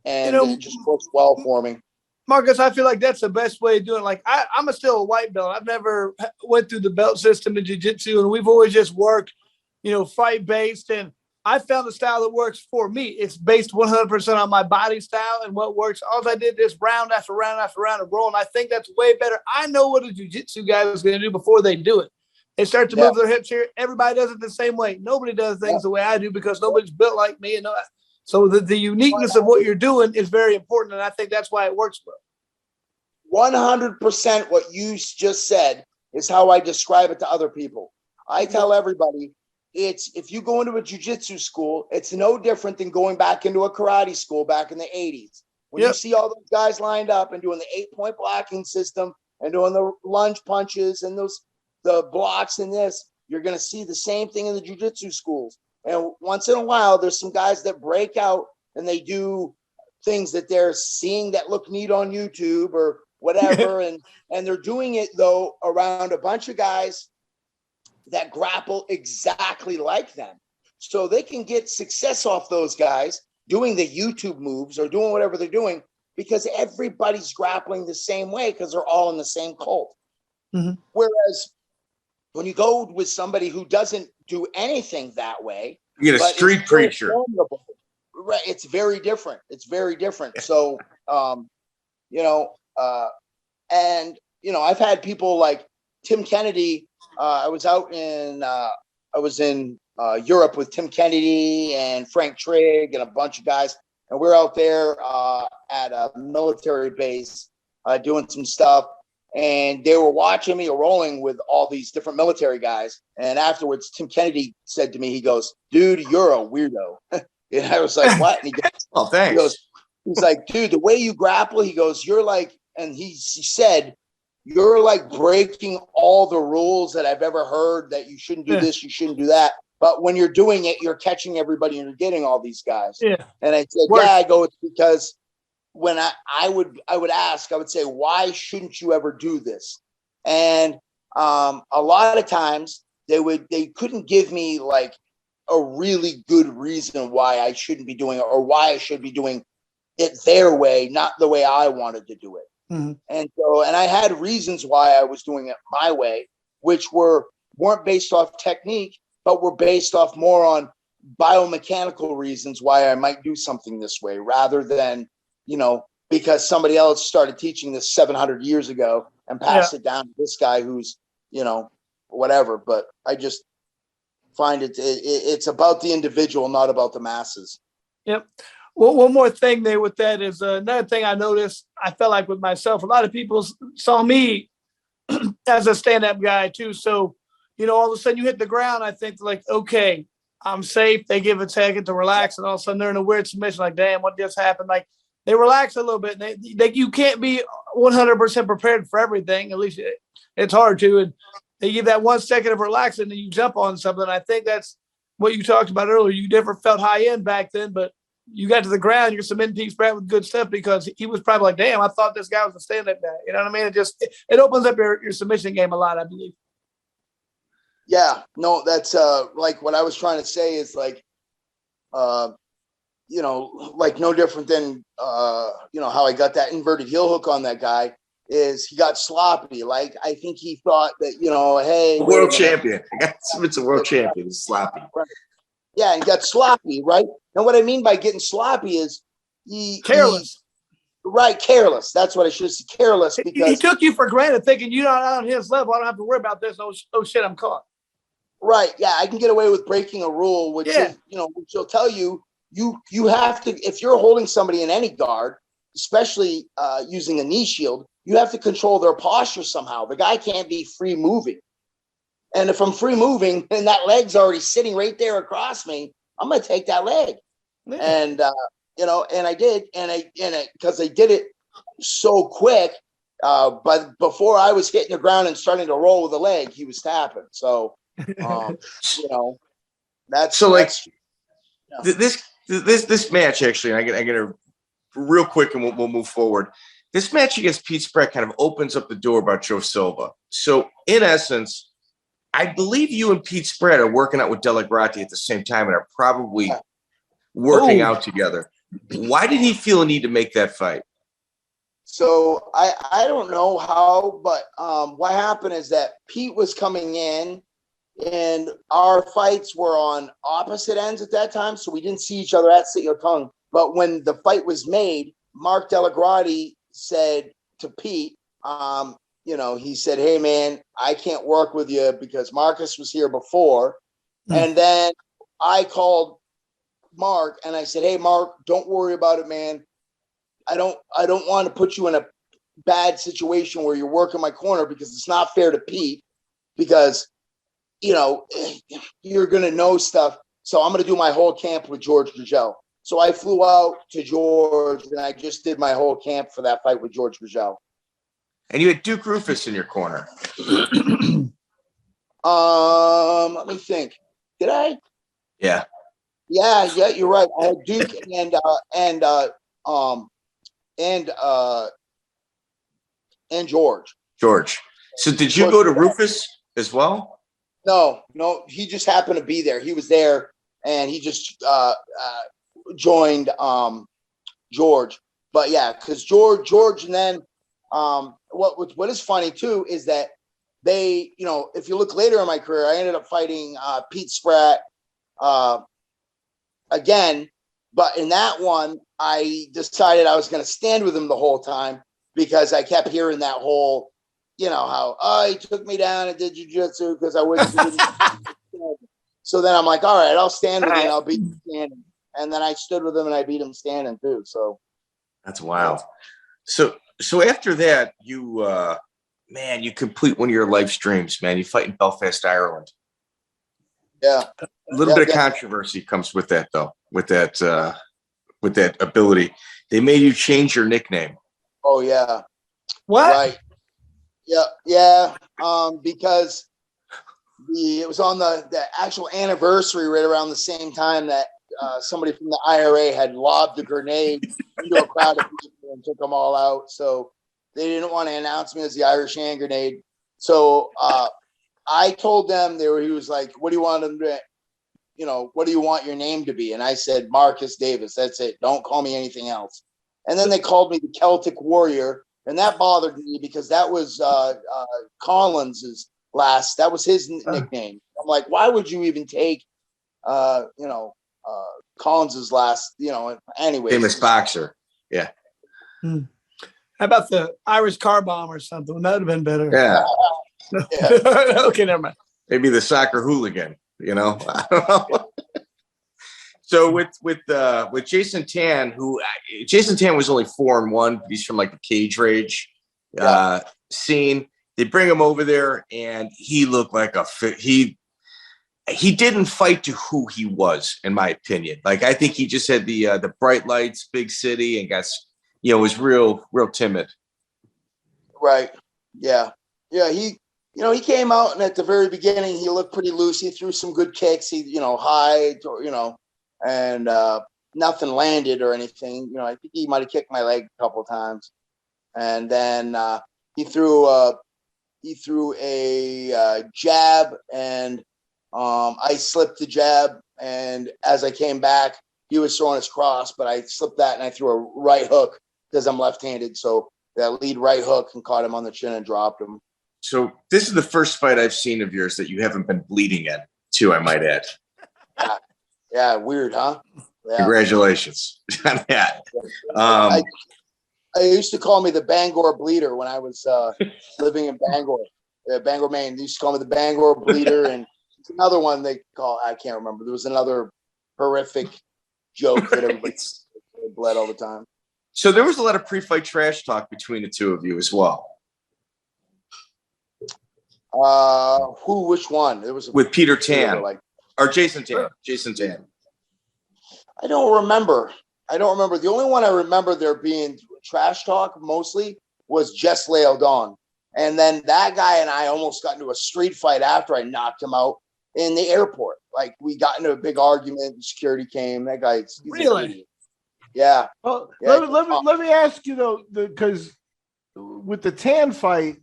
it just works well for me. Marcus, I feel like that's the best way of doing it. Like, I'm still a white belt. I've never went through the belt system in jiu-jitsu, and we've always just worked, fight-based. And I found the style that works for me. It's based 100% on my body style and what works. All I did is round after round after round of roll, and I think that's way better. I know what a jiu-jitsu guy is going to do before they do it. They start to move their hips here. Everybody does it the same way. Nobody does things the way I do because nobody's built like me. So the uniqueness of what you're doing is very important, and I think that's why it works well. 100% what you just said is how I describe it to other people. I tell everybody, if you go into a jiu-jitsu school, it's no different than going back into a karate school back in the 80s. When you see all those guys lined up and doing the 8-point blocking system and doing the lunge punches and the blocks and this, you're going to see the same thing in the jiu-jitsu schools. And once in a while, there's some guys that break out and they do things that they're seeing that look neat on YouTube or whatever. and they're doing it, though, around a bunch of guys that grapple exactly like them. So they can get success off those guys doing the YouTube moves or doing whatever they're doing because everybody's grappling the same way because they're all in the same cult. Mm-hmm. Whereas when you go with somebody who doesn't do anything that way, you get a street preacher. Right. It's very different. It's very different. So, and, I've had people like Tim Kennedy. I was in Europe with Tim Kennedy and Frank Trigg and a bunch of guys. And we're out there at a military base doing some stuff. And they were watching me rolling with all these different military guys. And afterwards, Tim Kennedy said to me, he goes, "Dude, you're a weirdo." And I was like, "What?" And he goes, "Oh, thanks." He's like, "Dude, the way you grapple," he goes, "you're like," and he said, "you're like breaking all the rules that I've ever heard that you shouldn't do this, you shouldn't do that. But when you're doing it, you're catching everybody and you're getting all these guys." Yeah. And I said, "Yeah," I go, "it's because when I would ask, I would say, why shouldn't you ever do this?" And a lot of times they couldn't give me like a really good reason why I shouldn't be doing it or why I should be doing it their way, not the way I wanted to do it. Mm-hmm. And I had reasons why I was doing it my way, which weren't based off technique, but were based off more on biomechanical reasons why I might do something this way rather than, because somebody else started teaching this 700 years ago and passed it down to this guy who's, whatever. But I just find it's about the individual, not about the masses. Yep. Well, one more thing there with that is another thing I noticed. I felt like with myself, a lot of people saw me as a stand-up guy too. So, all of a sudden you hit the ground, I think like, okay, I'm safe. They give a second to relax, and all of a sudden they're in a weird submission. Like, damn, what just happened? Like, they relax a little bit. And you can't be 100% prepared for everything. At least it's hard to. And they give that 1 second of relaxing, and then you jump on something. I think that's what you talked about earlier. You never felt high end back then, but you got to the ground, you're submitting Pete Spratt with good stuff because he was probably like, damn, I thought this guy was a stand-up guy. You know what I mean? It opens up your submission game a lot, I believe. Yeah, no, that's like what I was trying to say is like, like no different than, how I got that inverted heel hook on that guy is he got sloppy. Like, I think he thought that, hey. World champion. It's a world champion. He's sloppy. Right. Yeah, and got sloppy, right? And what I mean by getting sloppy is careless. Careless. That's what I should say. Careless because he took you for granted, thinking you're not on his level. I don't have to worry about this. Oh shit, I'm caught. Right. Yeah, I can get away with breaking a rule, which is, which will tell you have to, if you're holding somebody in any guard, especially using a knee shield, you have to control their posture somehow. The guy can't be free moving. And if I'm free moving and that leg's already sitting right there across me, I'm going to take that leg. Yeah. And, and I did. Because I did it so quick, but before I was hitting the ground and starting to roll with the leg, he was tapping. So, that's so like this match, actually, I'm going to real quick and we'll move forward. This match against Pete Spratt kind of opens up the door about Joe Silva. So in essence, I believe you and Pete Spratt are working out with DellaGrotte at the same time and are probably working out together. Why did he feel a need to make that fight? So I don't know how, but what happened is that Pete was coming in and our fights were on opposite ends at that time. So we didn't see each other at Sityodang. But when the fight was made, Mark DellaGrotte said to Pete, he said, "Hey, man, I can't work with you because Marcus was here before." And then I called Mark and I said, "Hey, Mark, don't worry about it, man. I don't want to put you in a bad situation where you're working my corner because it's not fair to Pete because, you're going to know stuff. So I'm going to do my whole camp with Jorge Gurgel." So I flew out to George and I just did my whole camp for that fight with Jorge Gurgel. And you had Duke Rufus in your corner. Let me think. Did I? Yeah. Yeah, you're right. I had Duke and George. George. So did you go to Rufus as well? No, he just happened to be there. He was there, and he just joined George. But yeah, because George, and then what is funny too is that they, if you look later in my career, I ended up fighting Pete Spratt again. But in that one, I decided I was going to stand with him the whole time because I kept hearing that whole, how he took me down and did jiu-jitsu because I wasn't. So then I'm like, all right, I'll stand with you and I'll beat him standing. And then I stood with him and I beat him standing too. So that's wild. So after that, you you complete one of your live streams, man. You fight in Belfast, Ireland. Yeah. A little bit of controversy comes with that, though. With that ability, they made you change your nickname. Oh yeah. What? Right. Yeah. Because it was on the actual anniversary right around the same time that somebody from the IRA had lobbed a grenade into a crowd of people and took them all out. So they didn't want to announce me as the Irish hand grenade. So I told them he was like, what do you want them to, what do you want your name to be? And I said, Marcus Davis. That's it. Don't call me anything else. And then they called me the Celtic Warrior. And that bothered me because that was Collins's last. That was his nickname. I'm like, why would you even take, Collins's last, anyway. Famous boxer. Yeah. How about the Irish car bomb or something? That would have been better. Yeah. Okay, never mind. Maybe the soccer hooligan, I don't know. So with Jason Tan, Jason Tan was only 4-1, but he's from like the cage rage scene. They bring him over there, and he looked like he didn't fight to who he was, in my opinion. Like I think he just had the bright lights, big city, and was real timid. Right. Yeah. Yeah. He came out, and at the very beginning, he looked pretty loose. He threw some good kicks. He, high, and nothing landed or anything. I think he might have kicked my leg a couple of times. And then he threw a jab, and I slipped the jab. And as I came back, he was throwing his cross, but I slipped that and I threw a right hook because I'm left-handed. So that lead right hook and caught him on the chin and dropped him. So this is the first fight I've seen of yours that you haven't been bleeding in, too, I might add. Yeah, weird, huh? Yeah. Congratulations on that. I used to call me the Bangor Bleeder when I was living in Bangor, Maine. They used to call me the Bangor Bleeder, and it's another one they call, I can't remember. There was another horrific joke that everybody bled all the time. So there was a lot of pre-fight trash talk between the two of you as well. Which one? It was with Peter Tan, or Jason Tan. Jason Tan. I don't remember. The only one I remember there being trash talk mostly was Jess Liaudin. And then that guy and I almost got into a street fight after I knocked him out in the airport. Like we got into a big argument. Security came. That guy. Really? Yeah. Well, yeah. let me ask you though, because with the Tan fight,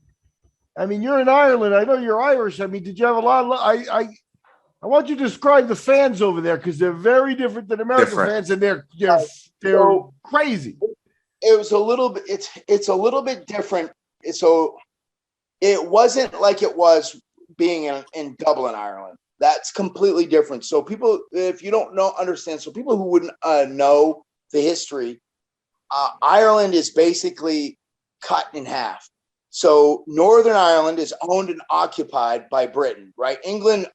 I mean, you're in Ireland. I know you're Irish. I mean, did you have a lot of? I want you to describe the fans over there because they're very different than American fans, and they're crazy. It was a little bit. It's a little bit different. So it wasn't like it was being in Dublin, Ireland. That's completely different. So people, if you don't understand, so people who wouldn't know the history, Ireland is basically cut in half. So Northern Ireland is owned and occupied by Britain, right? England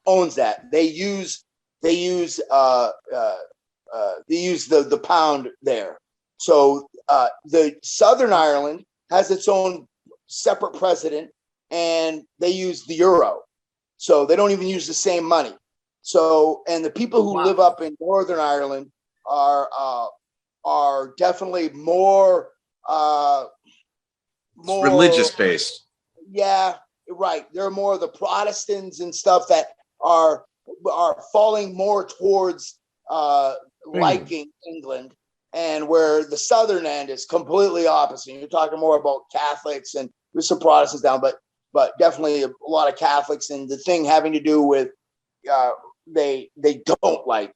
owns that. They use the pound there. So the Southern Ireland has its own separate president, and they use the euro. So they don't even use the same money. So, and the people who live up in Northern Ireland are definitely more more religious based. Yeah, right. They're more of the Protestants and stuff that are falling more towards liking England, and where the southern end is completely opposite. You're talking more about Catholics, and there's some Protestants down, but definitely a lot of Catholics, and the thing having to do with they don't like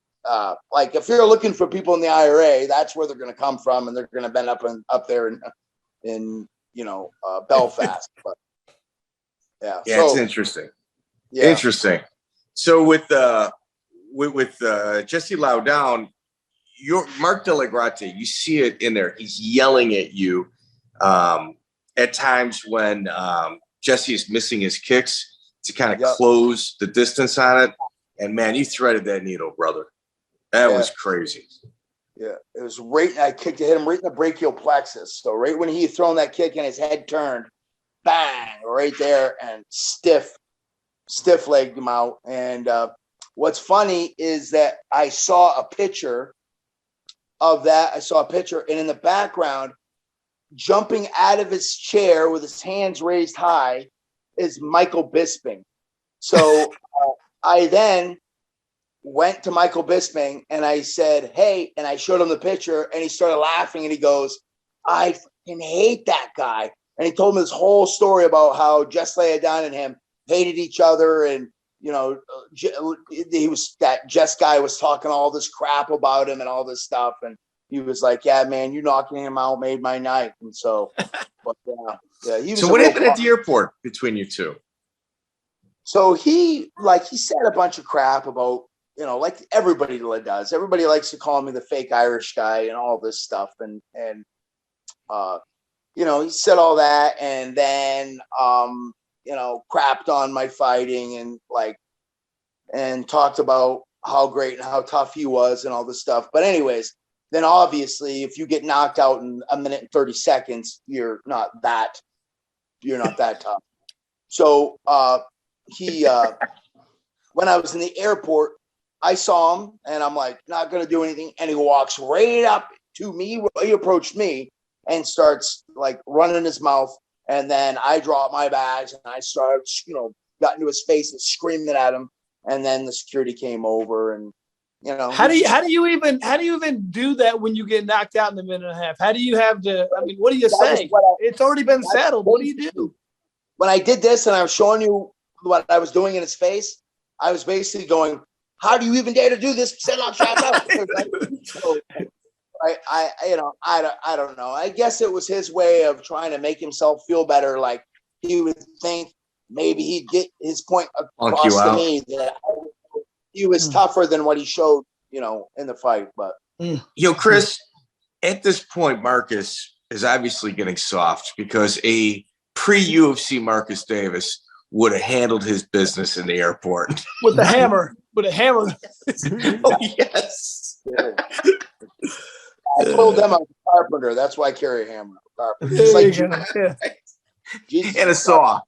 if you're looking for people in the IRA, that's where they're going to come from, and they're going to end up there in Belfast. But yeah, it's interesting. Yeah. Interesting. So with Jesse Liaudin, your Mark DellaGrotte, you see it in there. He's yelling at you at times when Jesse is missing his kicks to kind of close the distance on it. And man, you threaded that needle, brother. That was crazy. Yeah, it was right. I hit him right in the brachial plexus. So right when he had thrown that kick and his head turned, bang, right there, and stiff legged him out. And what's funny is that I saw a picture of that. And in the background, jumping out of his chair with his hands raised high, is Michael Bisping. So I then went to Michael Bisping and I said, "Hey," and I showed him the picture, and he started laughing and he goes, "I fucking hate that guy." And he told me this whole story about how Jess Liaudin and him hated each other, and that Jess guy was talking all this crap about him and all this stuff, and he was like, "Yeah, man, you knocking him out made my night." And so, but he was. So what happened at the airport between you two? So he said a bunch of crap about, like everybody does. Everybody likes to call me the fake Irish guy and all this stuff. And he said all that, and then, crapped on my fighting and talked about how great and how tough he was and all this stuff. But anyways, then obviously if you get knocked out in a minute and 30 seconds, you're not that tough. So, when I was in the airport, I saw him and I'm like, not going to do anything. And he walks right up to me. He approached me and starts like running his mouth. And then I dropped my bags and I started, got into his face and screaming at him. And then the security came over and, how do you even do that when you get knocked out in a minute and a half? How do you have to, what do you say? It's already been settled. What do you do? When I did this and I was showing you what I was doing in his face, I was basically going, "How do you even dare to do this? Set up, shut up." So, I don't know. I guess it was his way of trying to make himself feel better. Like he would think maybe he'd get his point across to me that he was tougher than what he showed, in the fight. But Chris, at this point, Marcus is obviously getting soft because a pre-UFC Marcus Davis would have handled his business in the airport with a hammer. Oh yes. Yeah. I told them I'm a carpenter. That's why I carry a hammer. Carpenter. And a saw,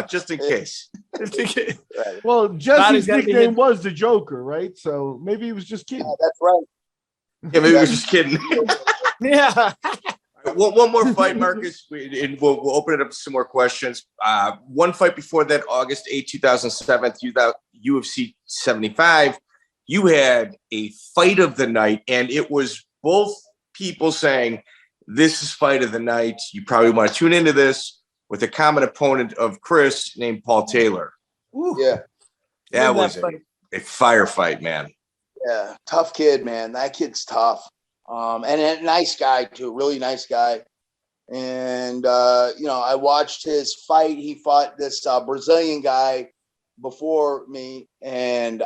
just in case. Right. Well, Jesse's nickname was the Joker, right? So maybe he was just kidding. Yeah, that's right. Yeah, maybe he was just kidding. Yeah. One more fight, Marcus, and we'll open it up to some more questions. One fight before that, August 8, 2007, UFC 75, you had a fight of the night, and it was both people saying, "This is fight of the night. You probably want to tune into this," with a common opponent of Chris named Paul Taylor. Ooh. Yeah. That was a firefight, man. Yeah, tough kid, man. That kid's tough. And a nice guy too, really nice guy. And I watched his fight. He fought this Brazilian guy before me, and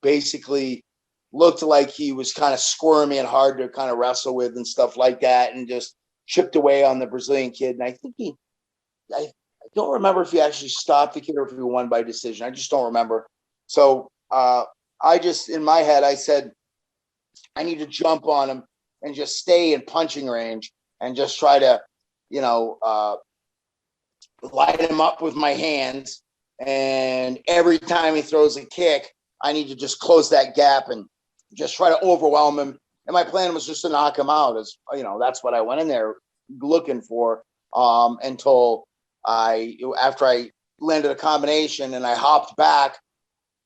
basically looked like he was kind of squirmy and hard to kind of wrestle with and stuff like that, and just chipped away on the Brazilian kid. And I think I don't remember if he actually stopped the kid or if he won by decision. I just don't remember. So I just, in my head, I said, I need to jump on him and just stay in punching range and just try to, light him up with my hands. And every time he throws a kick, I need to just close that gap and just try to overwhelm him And my plan was just to knock him out. As you know, that's what I went in there looking for. Until after I landed a combination and I hopped back,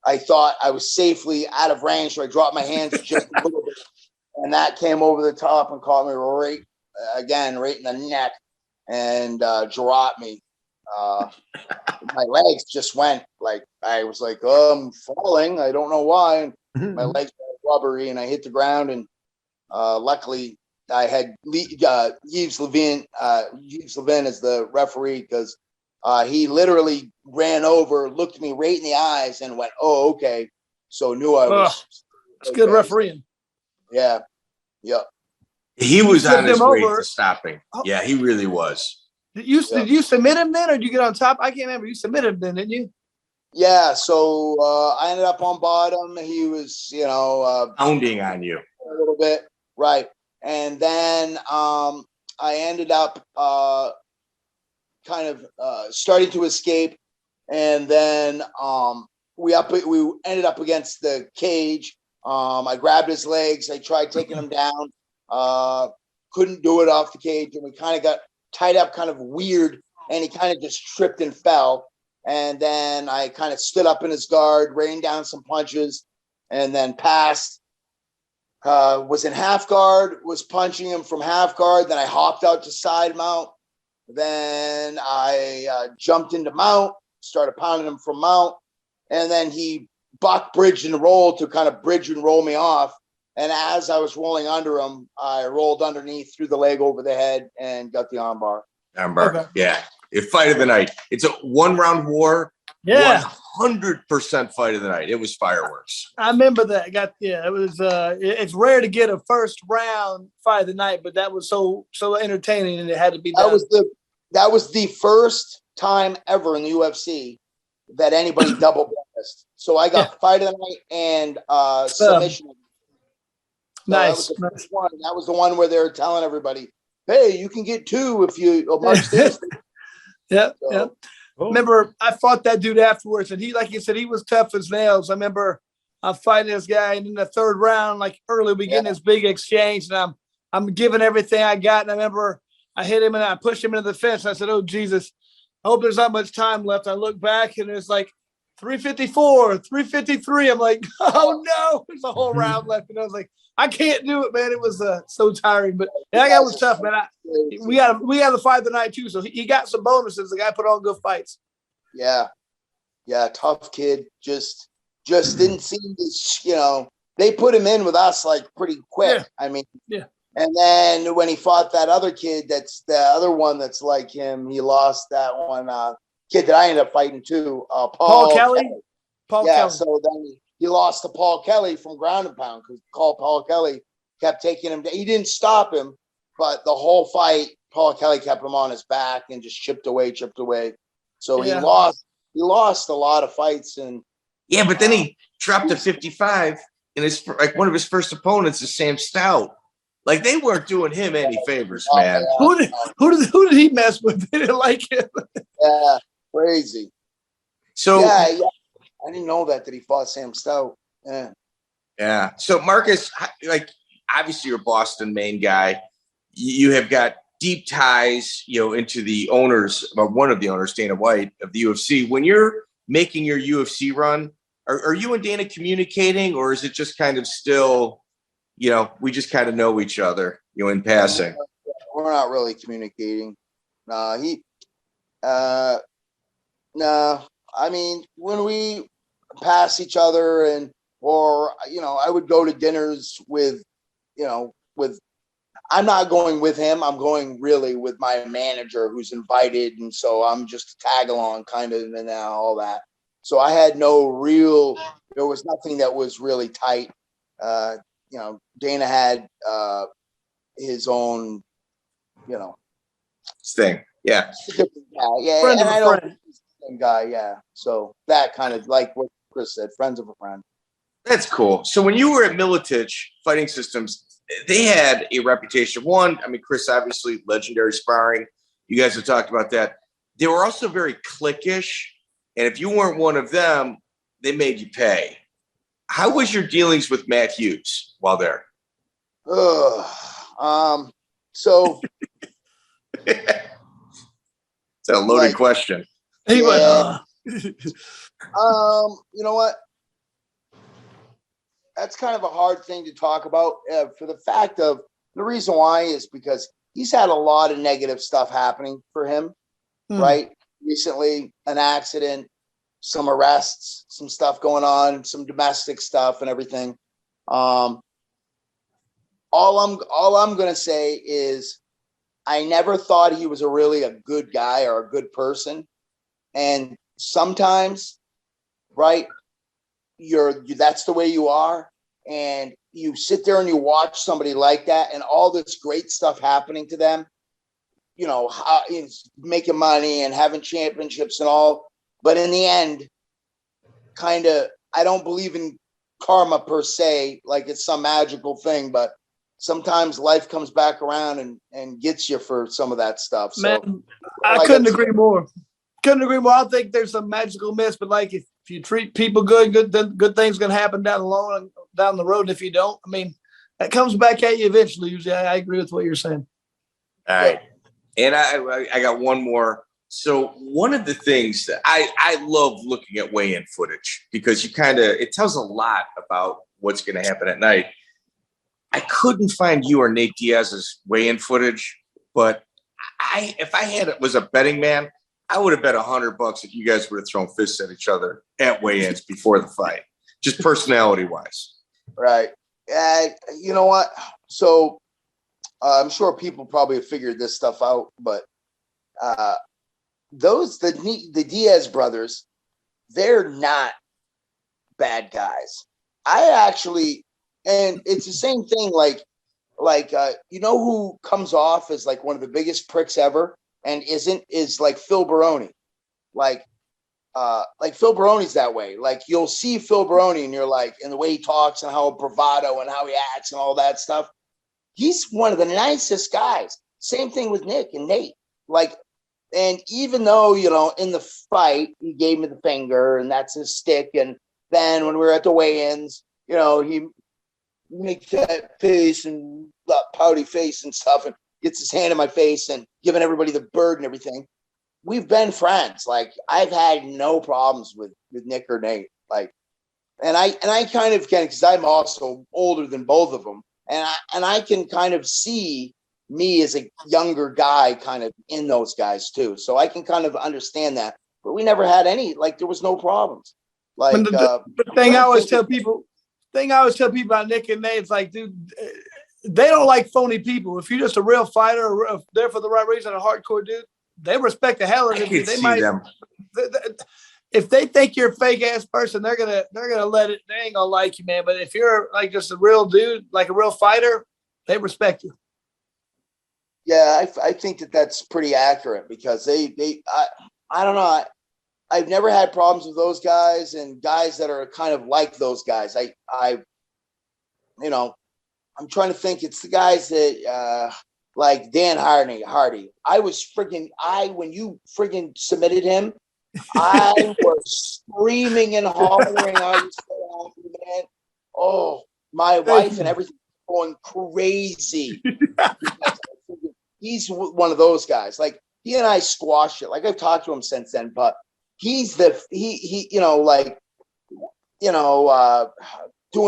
I thought I was safely out of range, so I dropped my hands just a little bit, and that came over the top and caught me right in the neck and dropped me. My legs just went like I was like, I'm falling. I don't know why. And my legs were rubbery, and I hit the ground. And luckily, I had Yves Levin as the referee, because he literally ran over, looked me right in the eyes, and went, "Oh, okay." So knew I was. That's good refereeing. Yeah. Yep. He was on his way to stopping. Oh. Yeah, he really was. Did you submit him then, or did you get on top? I can't remember. You submitted him then, didn't you? Yeah. So I ended up on bottom. He was, pounding on you a little bit, right? And then I ended up kind of starting to escape, and then we ended up against the cage. I grabbed his legs. I tried taking him down. Couldn't do it off the cage, and we kind of got tied up kind of weird, and he kind of just tripped and fell. And then I kind of stood up in his guard, rained down some punches, and then passed. Was in half guard, was punching him from half guard. Then I hopped out to side mount. Then I jumped into mount, started pounding him from mount. And then he buck, bridge, and roll to kind of bridge and roll me off. And as I was rolling under him, I rolled underneath, threw the leg over the head, and got the armbar. Okay. Yeah. Fight of the night. It's a 1-round war. Yeah. 100% fight of the night. It was fireworks. I remember that. It was. It's rare to get a first round fight of the night, but that was so entertaining, and it had to be done. That was the first time ever in the UFC that anybody double bonused. So I got fight of the night and submission. Nice. That was the one where they were telling everybody, "Hey, you can get 2 if you." Mark Stevenson. Yeah. Remember, I fought that dude afterwards, and he, like you said, he was tough as nails. I remember I'm fighting this guy, and in the third round, like early, we get this big exchange, and I'm giving everything I got. And I remember I hit him and I pushed him into the fence. I said, "Oh Jesus, I hope there's not much time left." I look back, and it's like 354, 353. I'm like, "Oh no, there's a whole round left." And I was like, I can't do it, man. It was so tiring, but that guy was tough, man. We got the fight of the night too, so he got some bonuses. The guy put on good fights. Yeah, tough kid. Just didn't seem to, they put him in with us like pretty quick. Yeah. I mean, yeah. And then when he fought that other kid, that's the other one that's like him. He lost that one kid that I ended up fighting too. Paul Kelly. Paul Kelly. So then he lost to Paul Kelly from ground and pound because Paul Kelly kept taking him down. He didn't stop him, but the whole fight, Paul Kelly kept him on his back and just chipped away. So he lost a lot of fights. And but then he dropped to 55, and one of his first opponents is Sam Stout. Like, they weren't doing him any favors, man. Who did he mess with? They didn't like him. Yeah, crazy. So I didn't know that he fought Sam Stout. Yeah. So Marcus, like, obviously you're a Boston, Maine guy. You have got deep ties, into the owners, or one of the owners, Dana White of the UFC. When you're making your UFC run, are you and Dana communicating, or is it just kind of still, we just kind of know each other, in passing? We're not really communicating. I mean, when we pass each other I would go to dinners with I'm not going with him. I'm going really with my manager who's invited. And so I'm just a tag along kind of, and all that. So I had there was nothing that was really tight. Dana had his own, thing. Yeah. Yeah. Friend and of I a don't friend. Same guy. Yeah. So that kind of like what Chris said, friends of a friend. That's cool. So when you were at Miletich Fighting Systems, they had a reputation. One, I mean, Chris, obviously legendary sparring. You guys have talked about that. They were also very cliquish. And if you weren't one of them, they made you pay. How was your dealings with Matt Hughes while there? So It's a loaded question. He went, you know what? That's kind of a hard thing to talk about for the fact of the reason why is because he's had a lot of negative stuff happening for him, right? Recently, an accident, some arrests, some stuff going on, some domestic stuff and everything. All I'm going to say is I never thought he was really a good guy or a good person. And sometimes, right, that's the way you are. And you sit there and you watch somebody like that and all this great stuff happening to them, you know, how it's making money and having championships and all. But in the end, kind of, I don't believe in karma per se, like it's some magical thing, but sometimes life comes back around and gets you for some of that stuff. So man, I couldn't agree more. Couldn't agree more. I think there's some magical myths, but like if you treat people good, then good things gonna happen down the road. And if you don't, I mean, that comes back at you eventually. Usually, I agree with what you're saying. All right, and I got one more. So one of the things that I love looking at weigh-in footage because it tells a lot about what's going to happen at night. I couldn't find you or Nate Diaz's weigh-in footage, but if I was a betting man, I would have bet $100 if you guys would have thrown fists at each other at weigh-ins before the fight, just personality-wise. Right. You know what? So I'm sure people probably have figured this stuff out, but the Diaz brothers, they're not bad guys. And it's the same thing. Like you know who comes off as like one of the biggest pricks ever and is like Phil Baroni. Like Phil Baroni's that way. Like you'll see Phil Baroni and you're like, and the way he talks and how bravado and how he acts and all that stuff. He's one of the nicest guys. Same thing with Nick and Nate. Like, and even though, you know, in the fight, he gave me the finger and that's his stick. And then when we were at the weigh-ins, you know, he makes that face and that pouty face and stuff and gets his hand in my face and giving everybody the bird and everything. We've been friends. Like I've had no problems with Nick or Nate. Like, and I kind of can, because I'm also older than both of them. And I can kind of see me as a younger guy kind of in those guys too. So I can kind of understand that. But we never had any, like there was no problems. Like the thing I always tell people about Nick and Nate, it's like, dude, they don't like phony people. If you're just a real fighter or there for the right reason, a hardcore dude, they respect the hell out of you. They might them. If they think you're a fake ass person, they're gonna let it. They ain't gonna like you, man. But if you're like just a real dude, like a real fighter, they respect you. Yeah, I think that's pretty accurate because I don't know. I've never had problems with those guys and guys that are kind of like those guys. You know, I'm trying to think. It's the guys that like Dan Hardy. When you friggin' submitted him, I was screaming and hollering. I was so happy, man. Oh, my wife and everything going crazy. He's one of those guys. Like he and I squashed it. Like I've talked to him since then, but he's doing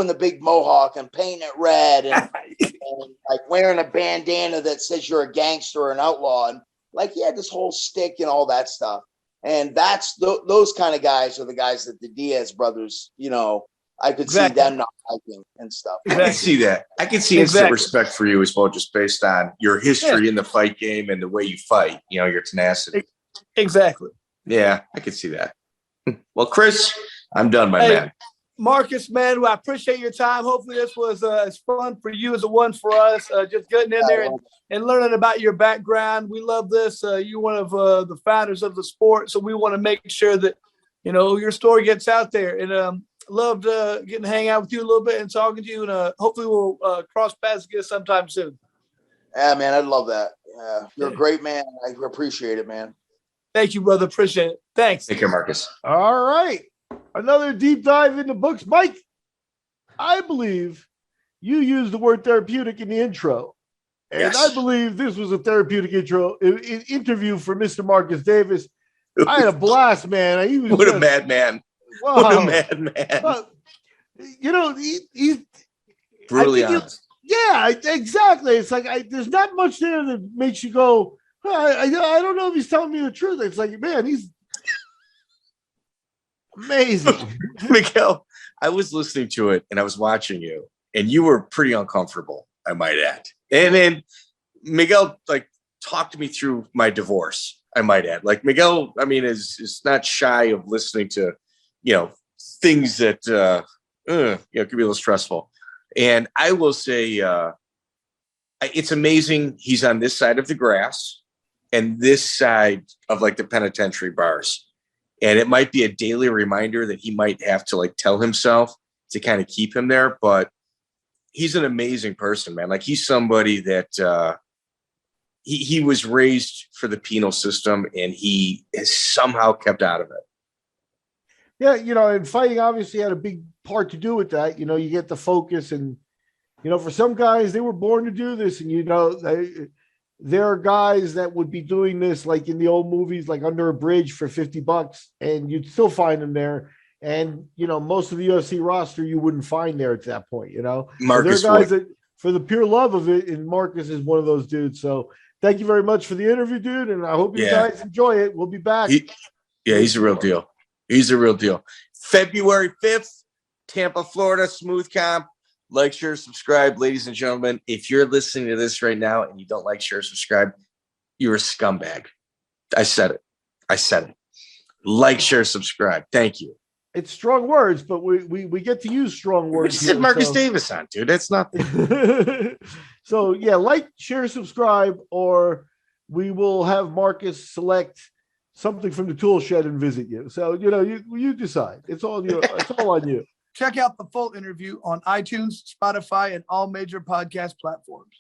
the big mohawk and painting it red and like wearing a bandana that says you're a gangster or an outlaw. And like he had this whole stick and all that stuff. And that's those kind of guys are the guys that the Diaz brothers, you know, I could see them not liking and stuff. I can see that. I can see instant respect for you as well, just based on your history in the fight game and the way you fight, you know, your tenacity. Exactly. Yeah, I can see that. Well, Chris, I'm done, my man. Marcus, man, I appreciate your time. Hopefully this was as fun for you as it was for us. Just getting in there and learning about your background. We love this. You're one of the founders of the sport, so we want to make sure that, you know, your story gets out there. And loved getting to hang out with you a little bit and talking to you. And hopefully we'll cross paths again sometime soon. Yeah, man, I'd love that. You're a great man. I appreciate it, man. Thank you, brother. Appreciate it. Thanks. Take care, Marcus. All right. Another deep dive in the books. Mike, I believe you used the word therapeutic in the intro. And Yes. I believe this was a therapeutic interview for Mr. Marcus Davis. I had a blast, man. He was What a madman. Wow. What a madman. But, he's Brutally honest. Yeah, exactly. It's like there's not much there that makes you go, I don't know if he's telling me the truth. It's like, man, he's amazing. Miguel, I was listening to it and I was watching you, and you were pretty uncomfortable, I might add. And then Miguel talked me through my divorce, I might add. Miguel, I mean, is not shy of listening to, things that could be a little stressful. And I will say it's amazing he's on this side of the grass and this side of the penitentiary bars. And it might be a daily reminder that he might have to tell himself to kind of keep him there. But he's an amazing person, man. He's somebody that he was raised for the penal system, and he has somehow kept out of it. Yeah, and fighting obviously had a big part to do with that. You get the focus, and for some guys, they were born to do this, and there are guys that would be doing this in the old movies, under a bridge for $50, and you'd still find them there. And most of the UFC roster you wouldn't find there at that point. Marcus, there are guys that for the pure love of it, and Marcus is one of those dudes. So thank you very much for the interview, dude, and I hope you guys enjoy it. We'll be back. He's a real deal. He's a real deal. February 5th, Tampa, Florida, Smooth Comp. Like, share, subscribe, ladies and gentlemen. If you're listening to this right now and you don't like, share, subscribe, you're a scumbag. I said it. Like, share, subscribe. Thank you. It's strong words, but we get to use strong words. We just said Marcus Davis on, dude. That's nothing. So yeah, like, share, subscribe, or we will have Marcus select something from the tool shed and visit you. So you decide. It's all you. It's all on you. Check out the full interview on iTunes, Spotify, and all major podcast platforms.